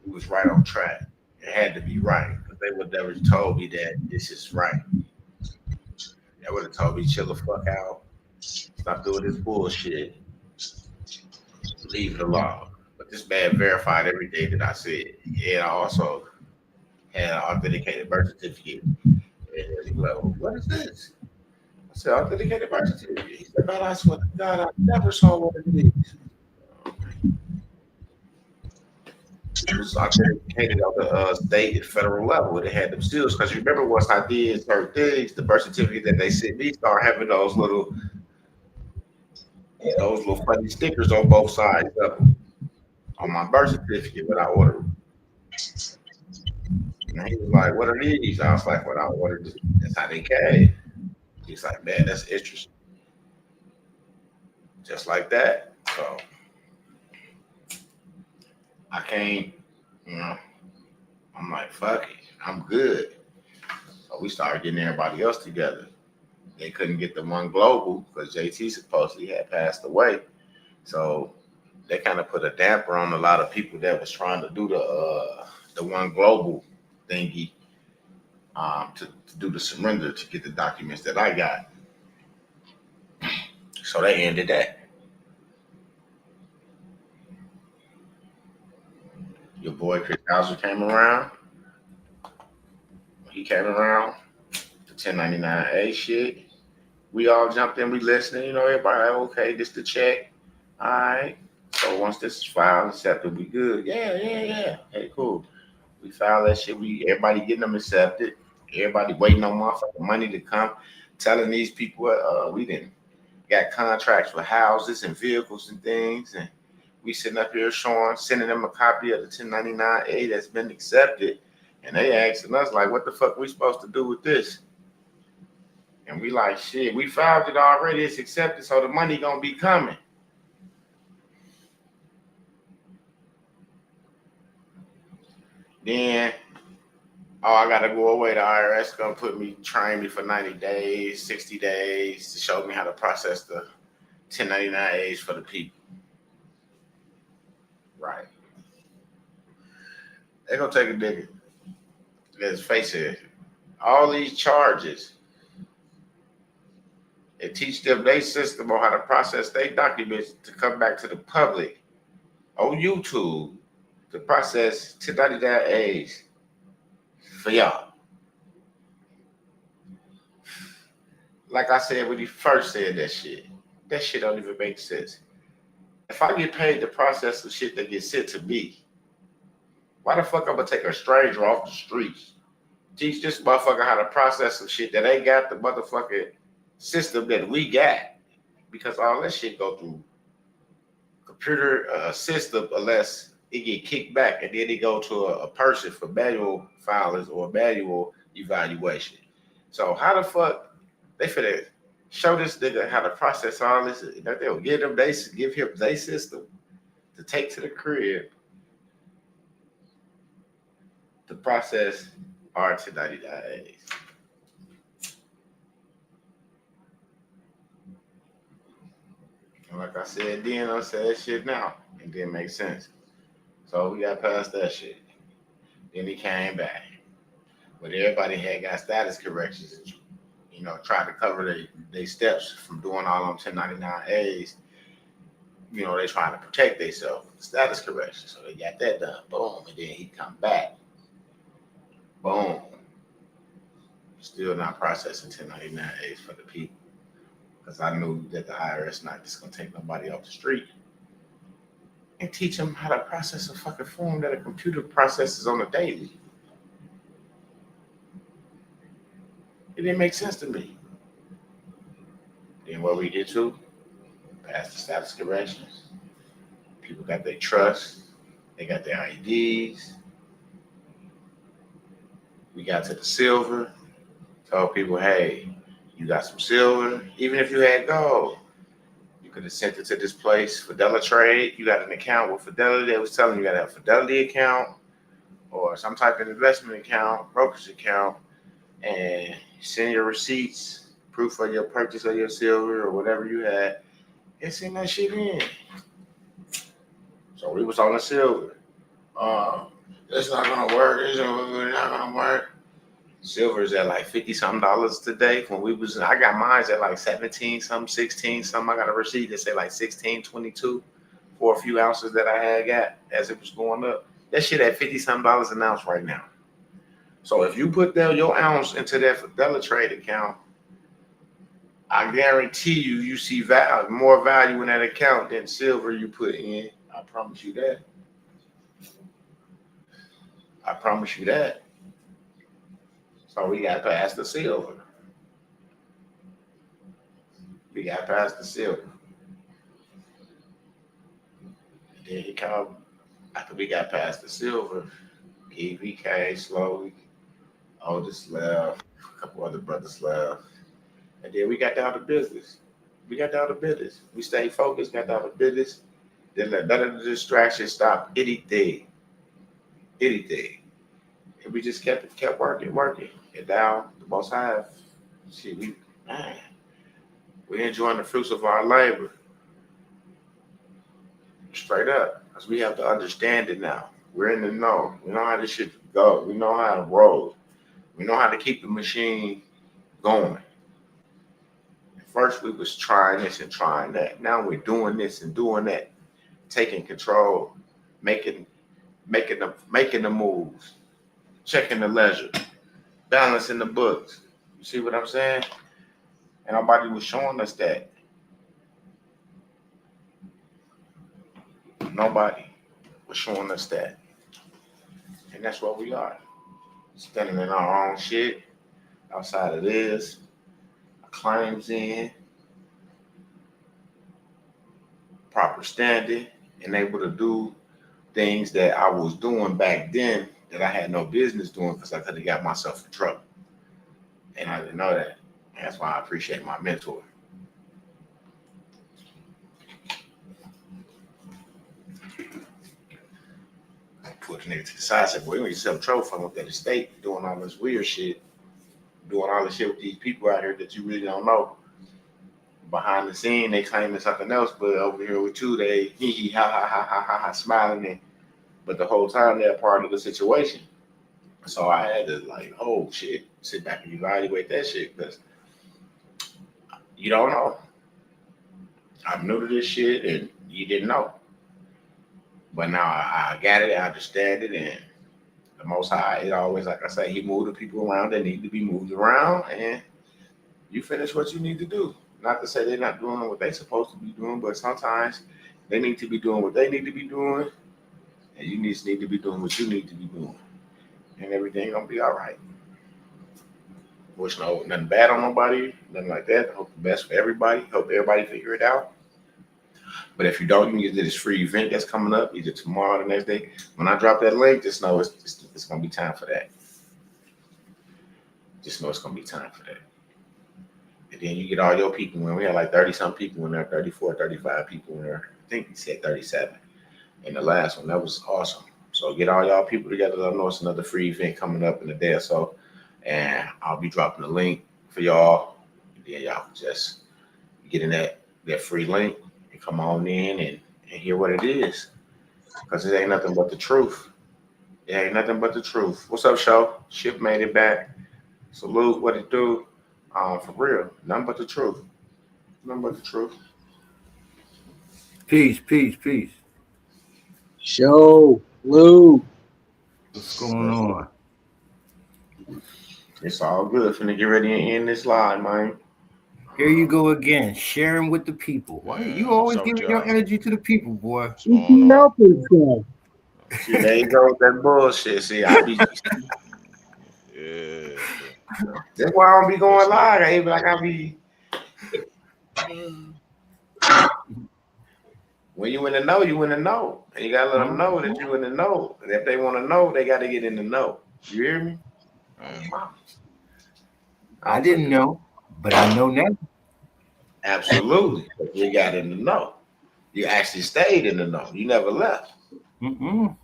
we was right on track. It had to be right because they would never told me that this is right. They would have told me chill the fuck out, stop doing this bullshit, leave it alone. But this man verified everything that I said. And I also had an authenticated birth certificate. And he was like, well, what is this? I said, authenticated birth certificate. He said, man, I swear to God, I never saw one of these. It was authenticated on the state and federal level. They had them seals because you remember once I did certain things, the birth certificate that they sent me started having those little funny stickers on both sides of them on my birth certificate when I ordered them. And he was like, "What are these?" I was like, "When I ordered this, that's how they came." He's like, "Man, that's interesting." Just like that. So I can't, you know. I'm like, "Fuck it, I'm good." So we started getting everybody else together. They couldn't get the one global because JT supposedly had passed away. So they kind of put a damper on a lot of people that was trying to do the one global thingy to do the surrender to get the documents that I got. So they ended that. Your boy Chris Hauser came around. When he came around, the 1099A shit. We all jumped in, we listening, everybody like, okay, this the check. All right. So once this is filed, accepted, we good. Yeah, yeah, yeah. Hey, cool. We filed that shit. Everybody getting them accepted. Everybody waiting on motherfucking money to come. Telling these people we didn't got contracts for houses and vehicles and things, and we sitting up here sending them a copy of the 1099A that's been accepted, and they asking us like, what the fuck we supposed to do with this? And we like, shit, we filed it already. It's accepted, so the money gonna be coming. Then, I gotta go away. The IRS gonna train me for 90 days, 60 days to show me how to process the 1099As for the people. Right. They gonna take a nigga. Let's face it. All these charges. They teach them their system on how to process their documents to come back to the public on YouTube to process 1099As for y'all. Like I said when he first said that shit don't even make sense. If I get paid to process the shit that gets sent to me, why the fuck I'm gonna take a stranger off the streets, teach this motherfucker how to process some shit that ain't got the motherfucking system that we got? Because all that shit go through computer system unless it get kicked back and then it go to a person for manual filings or manual evaluation. So how the fuck they finna show this nigga how to process all this? They'll give him their system to take to the crib to process our 1099As. And like I said then, I'll say that shit now. It didn't make sense. So we got past that shit. Then he came back. But everybody had got status corrections and, tried to cover their steps from doing all them 1099As. They trying to protect themselves. Status corrections. So they got that done. Boom. And then he come back. Boom. Still not processing 1099As for the people. Because I knew that the IRS not just going to take nobody off the street and teach them how to process a fucking form that a computer processes on a daily. It didn't make sense to me. Then what we did too, passed the status corrections. People got their trust. They got their IDs. We got to the silver. Told people, hey, you got some silver. Even if you had gold, you could have sent it to this place, Fidelity. You got an account with Fidelity. They was telling you got to have a Fidelity account or some type of investment account, brokerage account, and send your receipts, proof of your purchase of your silver or whatever you had, and send that shit in. So we was on the silver. It's not gonna work. It's not gonna work. Silver is at like $50-something today. When I got mine at like 17 something, 16 something. I got a receipt that said like 16.22 for a few ounces that I had got as it was going up. That shit at $50-something an ounce right now. So if you put your ounce into that Fidelity account, I guarantee you see more value in that account than silver you put in. I promise you that. I promise you that. So we got past the silver. We got past the silver. And then he come after we got past the silver. Evie came slowly. Oldest left. A couple other brothers left. And then we got down to business. We stayed focused, got down to business. Didn't let none of the distractions stop anything. And we just kept working. And now the Most High, we're enjoying the fruits of our labor. Straight up. Because we have to understand it now. We're in the know. We know how this shit goes. We know how it rolls. We know how to keep the machine going. At first we was trying this and trying that. Now we're doing this and doing that. Taking control, making the moves, checking the ledger, balancing the books. You see what I'm saying? And nobody was showing us that. Nobody was showing us that. And that's what we are. Standing in our own shit. Outside of this, claims in, proper standing, and able to do things that I was doing back then that I had no business doing because I could have got myself in trouble. And I didn't know that. And that's why I appreciate my mentor. I put the nigga to the side and said, boy, you need yourself in trouble from up at the state doing all this weird shit, doing all this shit with these people out here that you really don't know. Behind the scene, they claiming something else, but over here with you, they hee ha ha ha ha ha ha smiling it. But the whole time they're part of the situation. So I had to oh shit, sit back and evaluate that shit because you don't know. I'm new to this shit and you didn't know. But now I got it, I understand it, and the Most High, it always, like I say, He moved the people around that need to be moved around, and you finish what you need to do. Not to say they're not doing what they're supposed to be doing, but sometimes they need to be doing what they need to be doing, and you need to be doing what you need to be doing, and everything gonna be all right. Wish no nothing bad on nobody, nothing like that. Hope the best for everybody. Hope everybody figure it out. But if you don't, you can get to this free event that's coming up either tomorrow or the next day. When I drop that link, just know it's gonna be time for that. Just know it's gonna be time for that. And then you get all your people in. We had like 30 some people in there, 34, 35 people in there. I think he said 37. And the last one, that was awesome. So get all y'all people together. Let them know it's another free event coming up in a day or so. And I'll be dropping the link for y'all. And then y'all can just get in that free link and come on in and hear what it is. Because it ain't nothing but the truth. It ain't nothing but the truth. What's up, show? Ship made it back. Salute, what it do? For real, nothing but the truth. Nothing but the truth. Peace, peace, peace. Show, Lou. What's going on? It's all good. Finna get ready and end this live, man. Here you go again, sharing with the people. Why you always giving your energy to the people, boy? Keep helping yourself. See, there you go with that bullshit. See, I be. Yeah. That's why I don't be going live. I ain't like I be. When you in the know, you in the know. And you gotta let them know that you in the know. And if they want to know, they gotta get in the know. You hear me? I didn't know, but I know now. Absolutely. You got in the know. You actually stayed in the know. You never left. Mm-mm.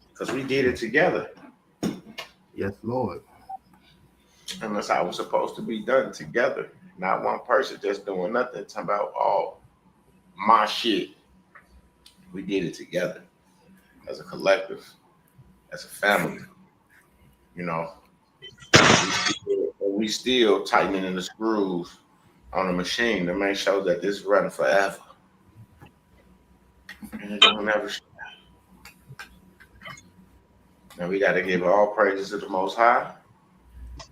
Because we did it together. Yes, Lord. And that's how it was supposed to be done together. Not one person just doing nothing. Talking about all my shit. We did it together as a collective, as a family. You know, we still tightening the screws on the machine to make sure that this is running forever. And it don't ever stop. And we got to give all praises to the Most High.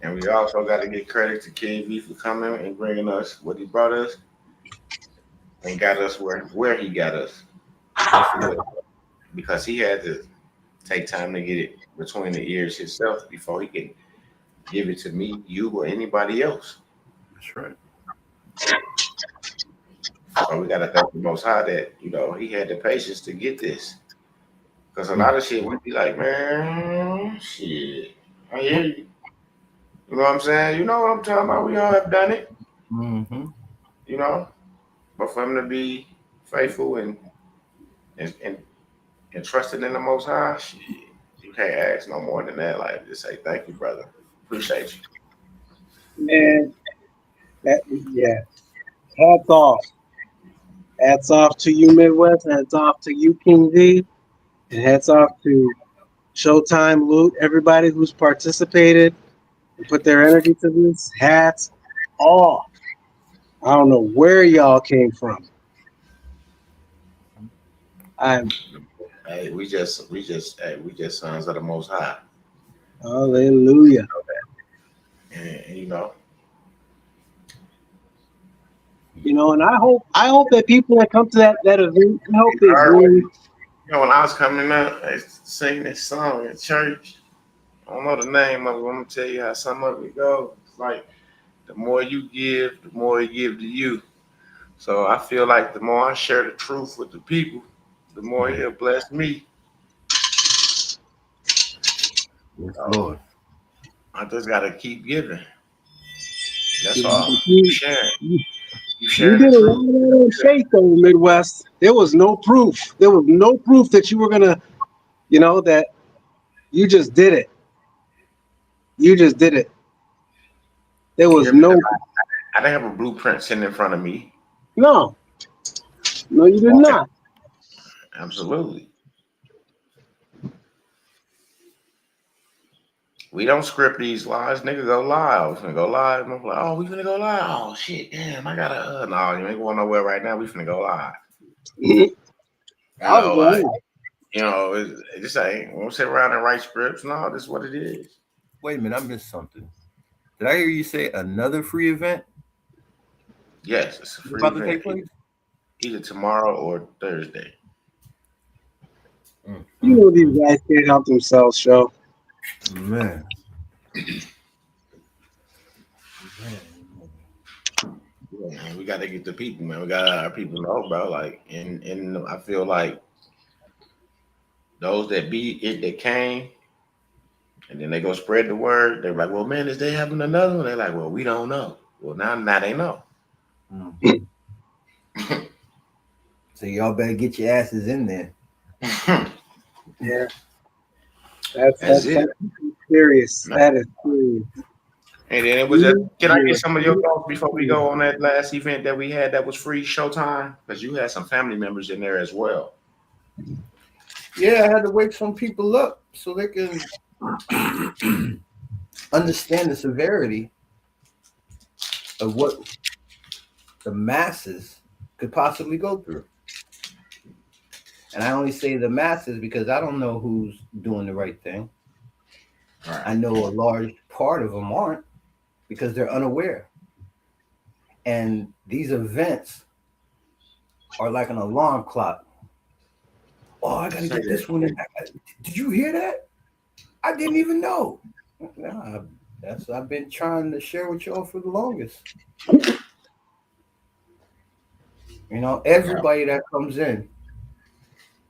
And we also got to give credit to King V for coming and bringing us what he brought us and got us where he got us. Because he had to take time to get it between the ears himself before he can give it to me, you, or anybody else. That's right. So we got to thank the Most High that, you know, he had the patience to get this. Because a lot of shit, we'd be like, man, shit, I hear you. You know what I'm saying? You know what I'm talking about? We all have done it. Mm-hmm. You know? But for him to be faithful and trusting in the Most High, shit, you can't ask no more than that. Like, just say, thank you, brother. Appreciate you. Man, yeah. Hats off. Hats off to you, Midwest. Hats off to you, King V. And hats off to Showtime, Loot, everybody who's participated and put their energy to this. Hats off. I don't know where y'all came from. Hey, we just sons of the Most High. Hallelujah. And you know, and I hope that people that come to that event, I hope they really. you know, when I was coming up, I used to sing this song in church. I don't know the name of it. I'm gonna tell you how some of it goes. It's like the more you give, the more he give to you. So I feel like the more I share the truth with the people, the more he'll bless me. Yes, Lord. I just gotta keep giving. That's all. You Sharing. You did sharing a the lot truth. of faith though, Midwest. There was no proof. There was no proof that you were gonna, that you just did it. You just did it. There was no. I didn't have a blueprint sitting in front of me. No, you did not. Absolutely. We don't script these lives. Nigga go live. We finna go live. And I'm like, oh, we finna go live. Oh shit, damn, I gotta no, you ain't going nowhere right now. We finna go live. You know, like, you know, it just ain't. We don't sit around and write scripts. No, this is what it is. Wait a minute, I missed something. Did I hear you say another free event? Yes, it's a free about to event. take place? Either tomorrow or Thursday. You know these guys can't help themselves, show. Man. Yeah, man, we got to get the people, man. We got our people know, bro. Like, and I feel like those that be it that came, and then they go spread the word. They're like, well, man, is they having another one? They're like, well, we don't know. Well, now they know. So y'all better get your asses in there. Yeah. That's it. Serious. No. That is serious. And then it was just, can I get some of your thoughts before we go on that last event that we had that was free Showtime? Because you had some family members in there as well. Yeah, I had to wake some people up so they can understand the severity of what the masses could possibly go through. And I only say the masses because I don't know who's doing the right thing. Right. I know a large part of them aren't because they're unaware. And these events are like an alarm clock. Oh, I got to get this one in. Did you hear that? I didn't even know. Nah, that's I've been trying to share with y'all for the longest. You know, everybody that comes in,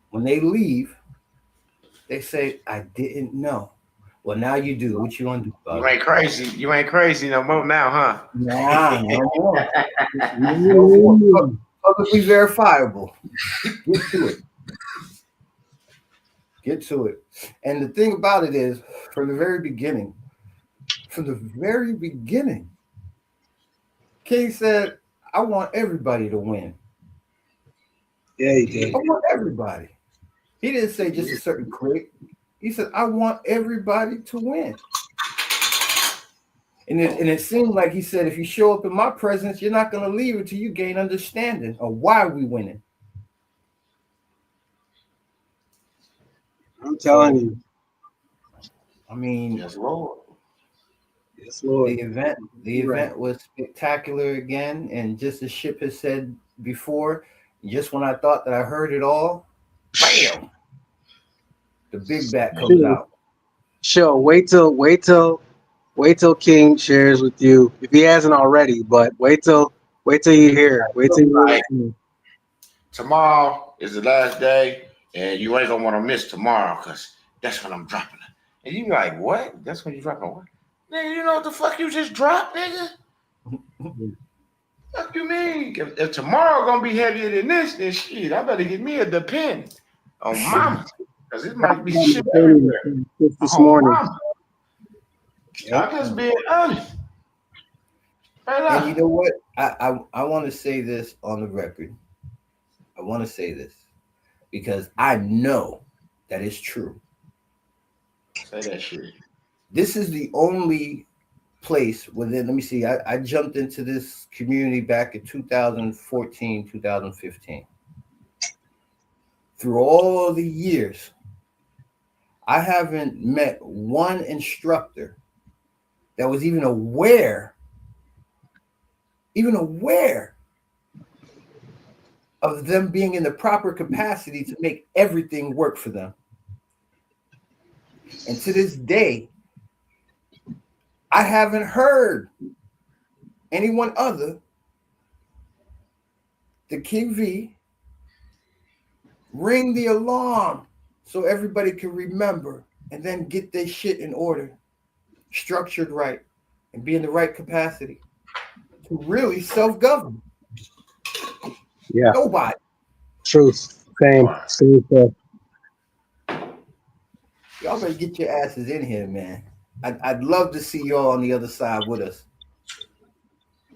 when they leave, they say, I didn't know. Well, now you do. What you want to do about it? You ain't crazy. You ain't crazy no more now, huh? Nah, no more. No more. Publicly verifiable. Get to it. Get to it. And the thing about it is, from the very beginning, King said, I want everybody to win. Yeah, he did. I want everybody. He didn't say just a certain clique. He said, I want everybody to win. And it seemed like he said, if you show up in my presence, you're not going to leave until you gain understanding of why we winning. I'm telling you. I mean, yes, Lord. Yes, Lord. The event was spectacular again. And just as Ship has said before, just when I thought that I heard it all, bam, the big bat comes out. Sure. Wait till King shares with you if he hasn't already. But wait till you hear. Wait till you hear. Tomorrow is the last day, and you ain't gonna want to miss tomorrow because that's when I'm dropping it. And you be like, what? That's when you dropping what? Nigga, you know what the fuck you just dropped, nigga? What you mean? If tomorrow gonna be heavier than this, then shit, I better get me a Depend on mama. Because it might be shit everywhere. This morning. I'm just being honest. And you know what? I want to say this on the record. I want to say this because I know that it's true. Say that shit. This is the only place within, let me see, I jumped into this community back in 2014, 2015. Through all the years, I haven't met one instructor that was even aware of them being in the proper capacity to make everything work for them. And to this day, I haven't heard anyone other than King V ring the alarm so everybody can remember and then get their shit in order, structured right, and be in the right capacity to really self-govern. Yeah. Nobody. Truth. Same. Y'all better get your asses in here, man. I'd love to see y'all on the other side with us.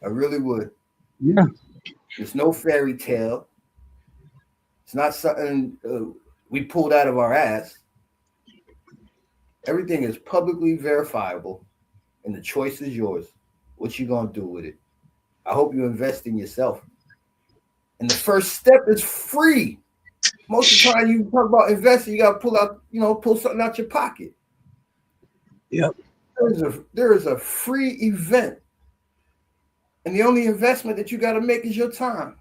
I really would. Yeah. It's no fairy tale. It's not something we pulled out of our ass. Everything is publicly verifiable, and the choice is yours. What you gonna do with it? I hope you invest in yourself. And the first step is free. Most of the time, you talk about investing, you gotta pull something out your pocket. Yep. There is a free event, and the only investment that you got to make is your time.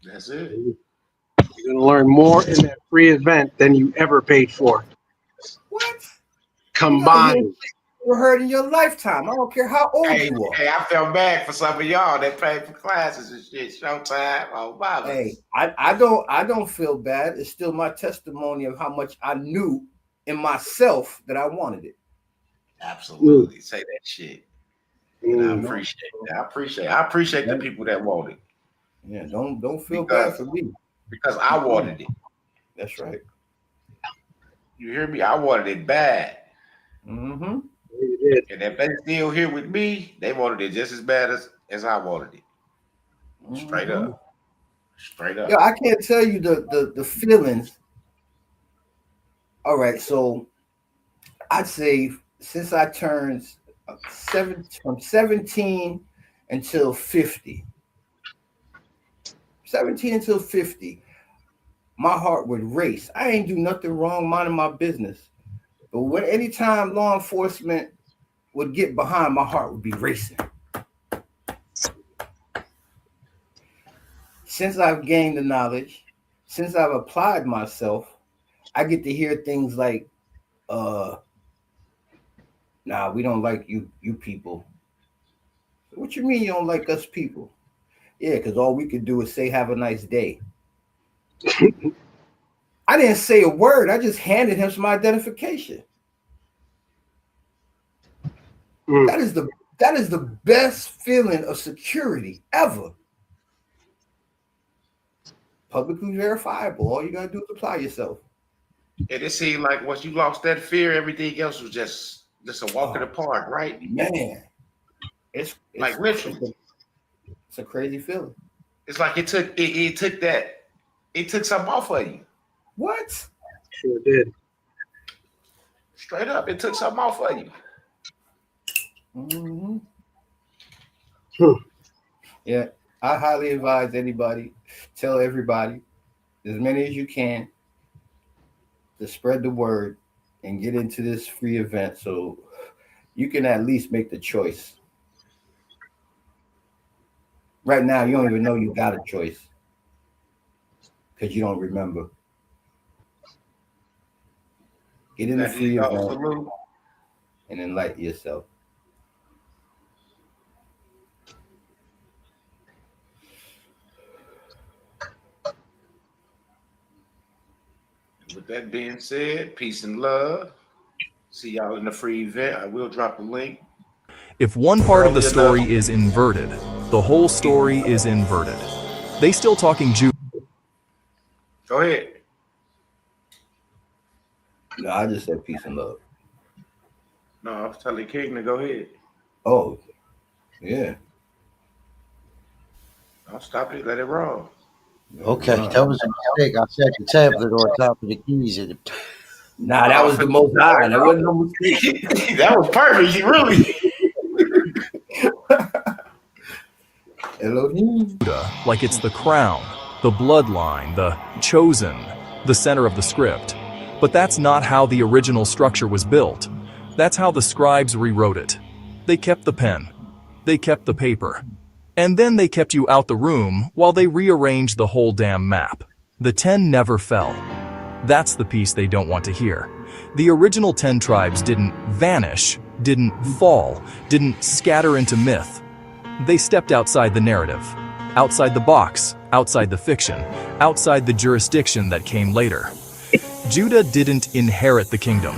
That's it. You're gonna learn more in that free event than you ever paid for. What? Combined. You heard in your lifetime. I don't care how old you are. Hey, I felt bad for some of y'all that paid for classes and shit. Showtime. Oh, Bobby. Hey, I don't feel bad. It's still my testimony of how much I knew in myself that I wanted it. Absolutely. Say that shit. I appreciate that. I appreciate the people that want it. Yeah, don't feel bad for me. Because I wanted it. That's right. You hear me? I wanted it bad. Mm-hmm. You did. And if they still here with me, they wanted it just as bad as I wanted it. Straight up. Straight up. Yeah, I can't tell you the feelings. All right, so I'd say since I turned from 17 until 50. 17 until 50, my heart would race. I ain't do nothing wrong, minding my business. But anytime law enforcement would get behind, my heart would be racing. Since I've gained the knowledge, since I've applied myself, I get to hear things like, nah, we don't like you people. What you mean you don't like us people? Yeah, because all we could do is say, have a nice day. I didn't say a word. I just handed him some identification. That is the best feeling of security ever. Publicly verifiable. All you gotta do is apply yourself. And it seemed like once you lost that fear, everything else was just a walk in the park, right? Man, it's like literally. It's a crazy feeling. It's like it took something off of you. What? Sure did. Straight up, it took something off of you. Mm-hmm. Yeah, I highly advise anybody, tell everybody, as many as you can, to spread the word and get into this free event so you can at least make the choice. Right now, you don't even know you got a choice because you don't remember. Get in the free event and enlighten yourself. With that being said, peace and love. See y'all in the free event. I will drop a link. If one part of the story is inverted, the whole story is inverted. They still talking Jew. Go ahead. No, I just said peace and love. No, I was telling King to go ahead. Oh, yeah. I'll stop it. Let it roll. Okay, that was a mistake. I set the tablet on top of the keys. Nah, that was the most high. That wasn't no mistake. That was perfect. Really. Elohim. Like it's the crown, the bloodline, the chosen, the center of the script. But that's not how the original structure was built. That's how the scribes rewrote it. They kept the pen. They kept the paper. And then they kept you out the room while they rearranged the whole damn map. The 10 never fell. That's the piece they don't want to hear. The original 10 tribes didn't vanish, didn't fall, didn't scatter into myth. They stepped outside the narrative, outside the box, outside the fiction, outside the jurisdiction that came later. Judah didn't inherit the kingdom.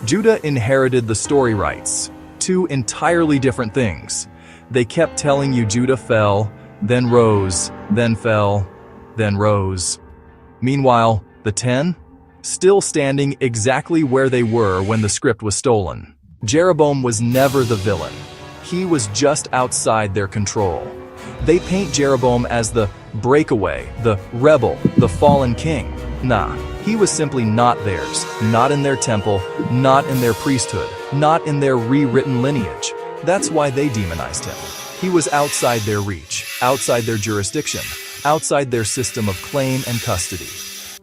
Judah inherited the story rights, two entirely different things. They kept telling you Judah fell, then rose, then fell, then rose. Meanwhile, the 10? Still standing exactly where they were when the script was stolen. Jeroboam was never the villain. He was just outside their control. They paint Jeroboam as the breakaway, the rebel, the fallen king. Nah, he was simply not theirs, not in their temple, not in their priesthood, not in their rewritten lineage. That's why they demonized him. He was outside their reach, outside their jurisdiction, outside their system of claim and custody.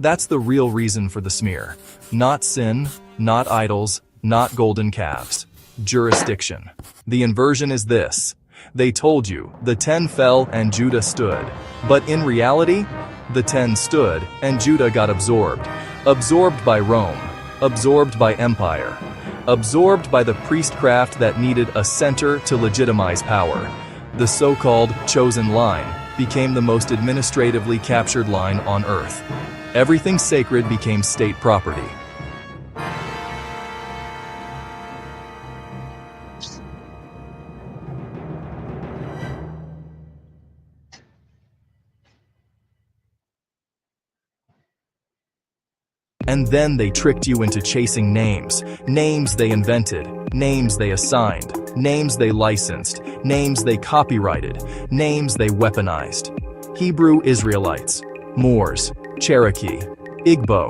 That's the real reason for the smear. Not sin, not idols, not golden calves. Jurisdiction. The inversion is this. They told you the 10 fell and Judah stood. But in reality, the 10 stood and Judah got absorbed. Absorbed by Rome. Absorbed by empire. Absorbed by the priestcraft that needed a center to legitimize power. The so-called chosen line became the most administratively captured line on earth. Everything sacred became state property. And then they tricked you into chasing names. Names they invented. Names they assigned. Names they licensed. Names they copyrighted. Names they weaponized. Hebrew Israelites. Moors. Cherokee. Igbo.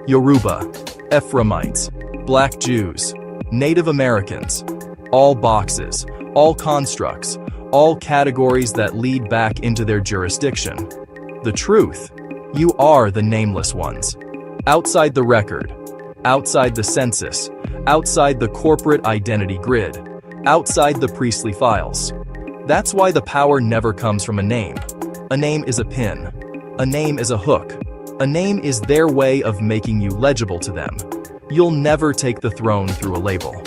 Yoruba. Ephraimites. Black Jews. Native Americans. All boxes. All constructs. All categories that lead back into their jurisdiction. The truth. You are the nameless ones. Outside the record, outside the census, outside the corporate identity grid, outside the priestly files. That's why the power never comes from a name. A name is a pin. A name is a hook. A name is their way of making you legible to them. You'll never take the throne through a label.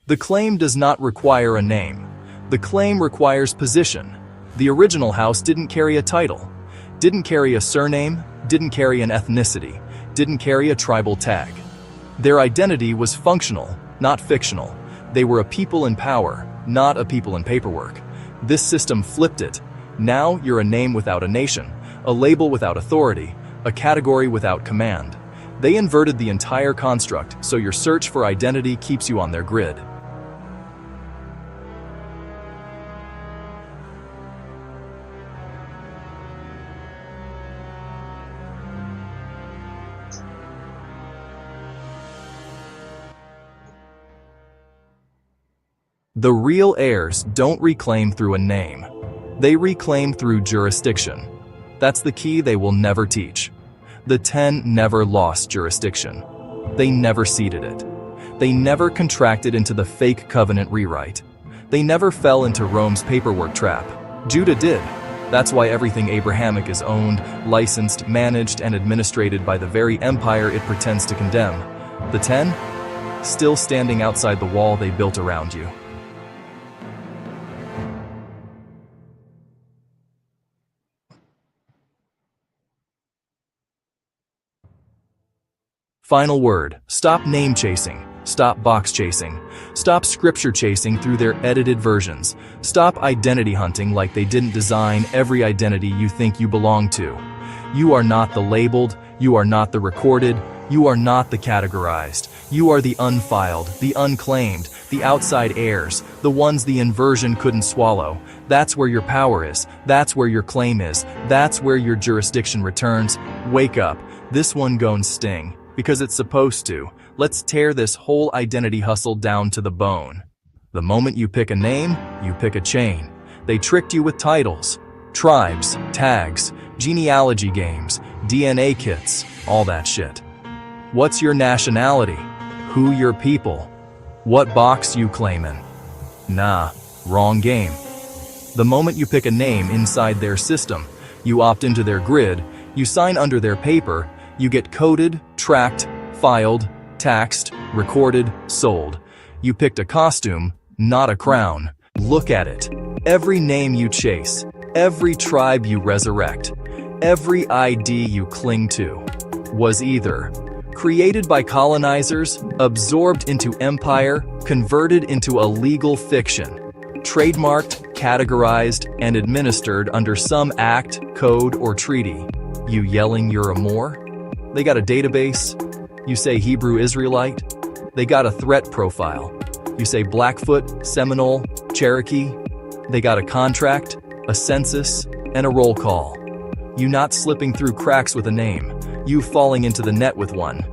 The claim does not require a name. The claim requires position. The original house didn't carry a title, didn't carry a surname, didn't carry an ethnicity, didn't carry a tribal tag. Their identity was functional, not fictional. They were a people in power, not a people in paperwork. This system flipped it. Now you're a name without a nation, a label without authority, a category without command. They inverted the entire construct, so your search for identity keeps you on their grid. The real heirs don't reclaim through a name. They reclaim through jurisdiction. That's the key they will never teach. The 10 never lost jurisdiction. They never ceded it. They never contracted into the fake covenant rewrite. They never fell into Rome's paperwork trap. Judah did. That's why everything Abrahamic is owned, licensed, managed, and administrated by the very empire it pretends to condemn. The 10? Still standing outside the wall they built around you. Final word, stop name chasing, stop box chasing, stop scripture chasing through their edited versions, stop identity hunting like they didn't design every identity you think you belong to. You are not the labeled, you are not the recorded, you are not the categorized, you are the unfiled, the unclaimed, the outside heirs, the ones the inversion couldn't swallow. That's where your power is, that's where your claim is, that's where your jurisdiction returns. Wake up, this one gon' sting. Because it's supposed to. Let's tear this whole identity hustle down to the bone. The moment you pick a name, you pick a chain. They tricked you with titles, tribes, tags, genealogy games, DNA kits, all that shit. What's your nationality? Who your people? What box you claimin'? Nah, wrong game. The moment you pick a name inside their system, you opt into their grid, you sign under their paper, you get coded, tracked, filed, taxed, recorded, sold. You picked a costume, not a crown. Look at it. Every name you chase, every tribe you resurrect, every ID you cling to, was either created by colonizers, absorbed into empire, converted into a legal fiction, trademarked, categorized, and administered under some act, code, or treaty. You yelling you're a Moor? They got a database. You say Hebrew Israelite. They got a threat profile. You say Blackfoot, Seminole, Cherokee. They got a contract, a census, and a roll call. You not slipping through cracks with a name, you falling into the net with one.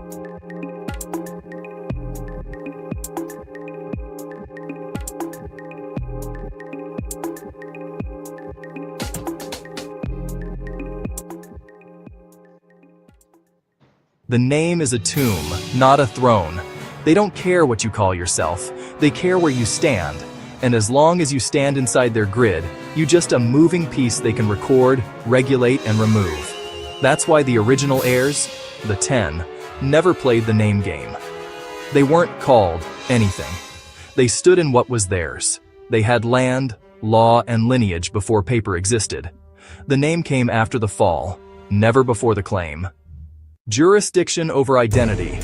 The name is a tomb, not a throne. They don't care what you call yourself. They care where you stand. And as long as you stand inside their grid, you're just a moving piece they can record, regulate, and remove. That's why the original heirs, the 10, never played the name game. They weren't called anything. They stood in what was theirs. They had land, law, and lineage before paper existed. The name came after the fall, never before the claim. Jurisdiction over identity.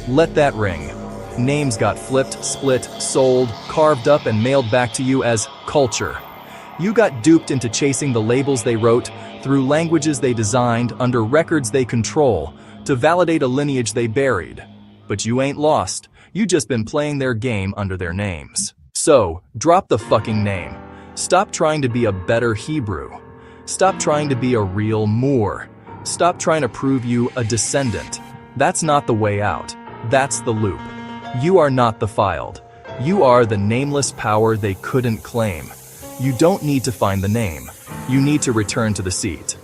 Let that ring. Names got flipped, split, sold, carved up, and mailed back to you as culture. You got duped into chasing the labels they wrote, through languages they designed, under records they control, to validate a lineage they buried. But you ain't lost. You just been playing their game under their names. So, drop the fucking name. Stop trying to be a better Hebrew. Stop trying to be a real Moor. Stop trying to prove you a descendant. That's not the way out. That's the loop. You are not the filed. You are the nameless power they couldn't claim. You don't need to find the name. You need to return to the seat.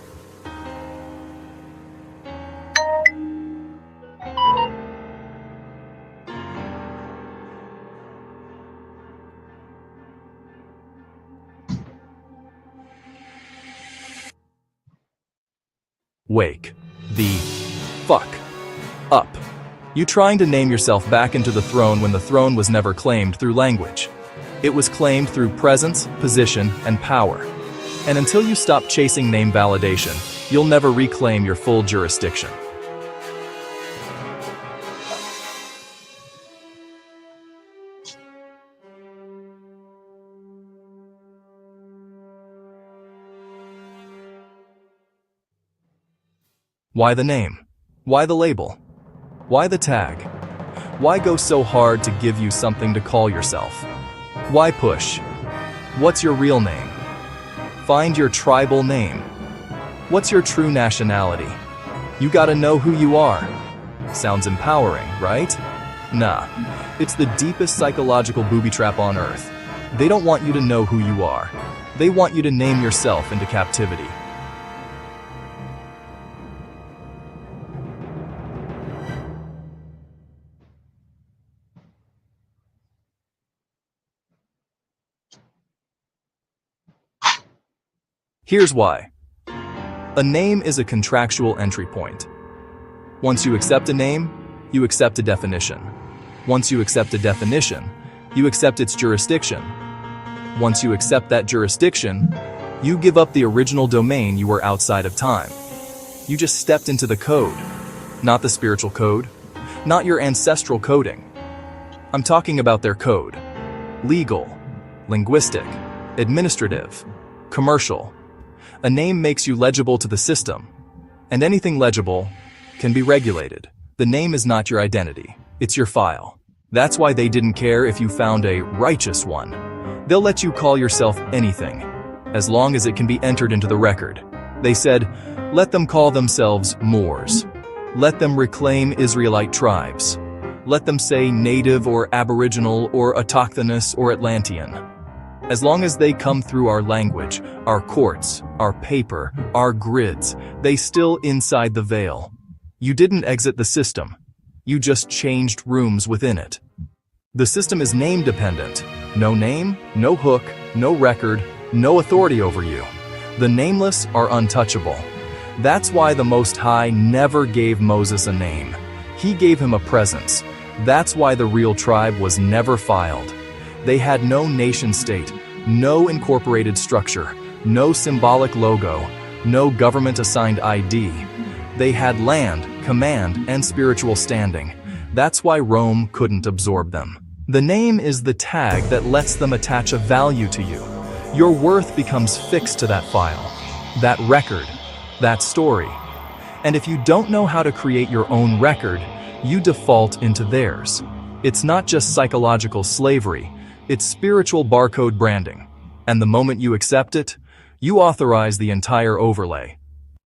Wake the fuck up. You trying to name yourself back into the throne when the throne was never claimed through language. It was claimed through presence, position, and power. And until you stop chasing name validation, you'll never reclaim your full jurisdiction. Why the name? Why the label? Why the tag? Why go so hard to give you something to call yourself? Why push? What's your real name? Find your tribal name. What's your true nationality? You gotta know who you are. Sounds empowering, right? Nah, it's the deepest psychological booby trap on earth. They don't want you to know who you are. They want you to name yourself into captivity. Here's why. A name is a contractual entry point. Once you accept a name, you accept a definition. Once you accept a definition, you accept its jurisdiction. Once you accept that jurisdiction, you give up the original domain you were outside of time. You just stepped into the code, not the spiritual code, not your ancestral coding. I'm talking about their code. Legal, linguistic, administrative, commercial. A name makes you legible to the system, and anything legible can be regulated. The name is not your identity, it's your file. That's why they didn't care if you found a righteous one. They'll let you call yourself anything, as long as it can be entered into the record. They said, let them call themselves Moors. Let them reclaim Israelite tribes. Let them say native or aboriginal or autochthonous or Atlantean. As long as they come through our language, our courts, our paper, our grids, they still inside the veil. You didn't exit the system. You just changed rooms within it. The system is name dependent. No name, no hook, no record, no authority over you. The nameless are untouchable. That's why the Most High never gave Moses a name. He gave him a presence. That's why the real tribe was never filed. They had no nation state, no incorporated structure, no symbolic logo, no government-assigned ID. They had land, command, and spiritual standing. That's why Rome couldn't absorb them. The name is the tag that lets them attach a value to you. Your worth becomes fixed to that file, that record, that story. And if you don't know how to create your own record, you default into theirs. It's not just psychological slavery, it's spiritual barcode branding. And the moment you accept it, you authorize the entire overlay.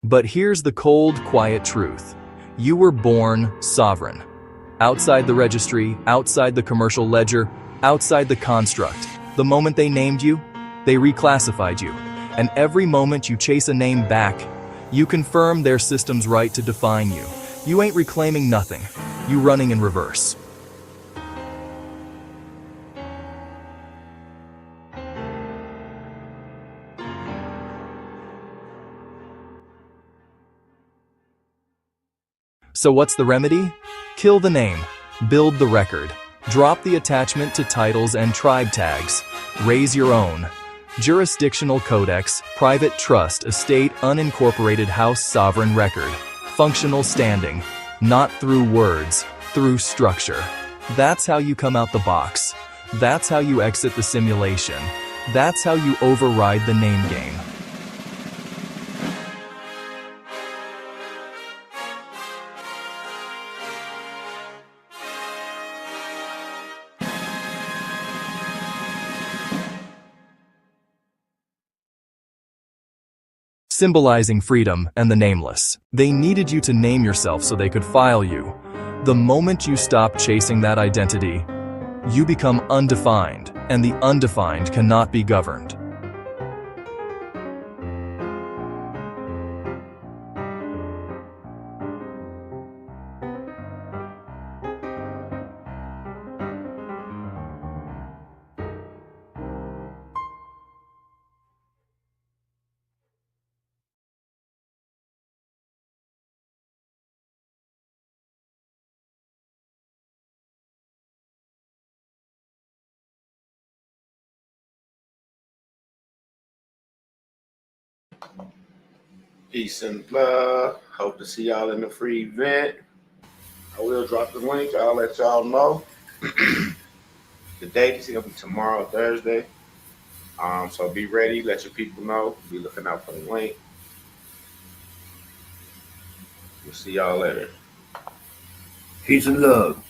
But here's the cold, quiet truth. You were born sovereign. Outside the registry, outside the commercial ledger, outside the construct. The moment they named you, they reclassified you. And every moment you chase a name back, you confirm their system's right to define you. You ain't reclaiming nothing. You running in reverse. So what's the remedy? Kill the name, build the record, drop the attachment to titles and tribe tags, raise your own. Jurisdictional codex, private trust, estate, unincorporated house, sovereign record, functional standing, not through words, through structure. That's how you come out the box. That's how you exit the simulation. That's how you override the name game. Symbolizing freedom and the nameless. They needed you to name yourself so they could file you. The moment you stop chasing that identity, you become undefined, and the undefined cannot be governed. Peace and love. Hope to see y'all in the free event. I will drop the link. I'll let y'all know. The date is gonna be tomorrow, Thursday. So be ready. Let your people know. Be looking out for the link. We'll see y'all later. Peace and love.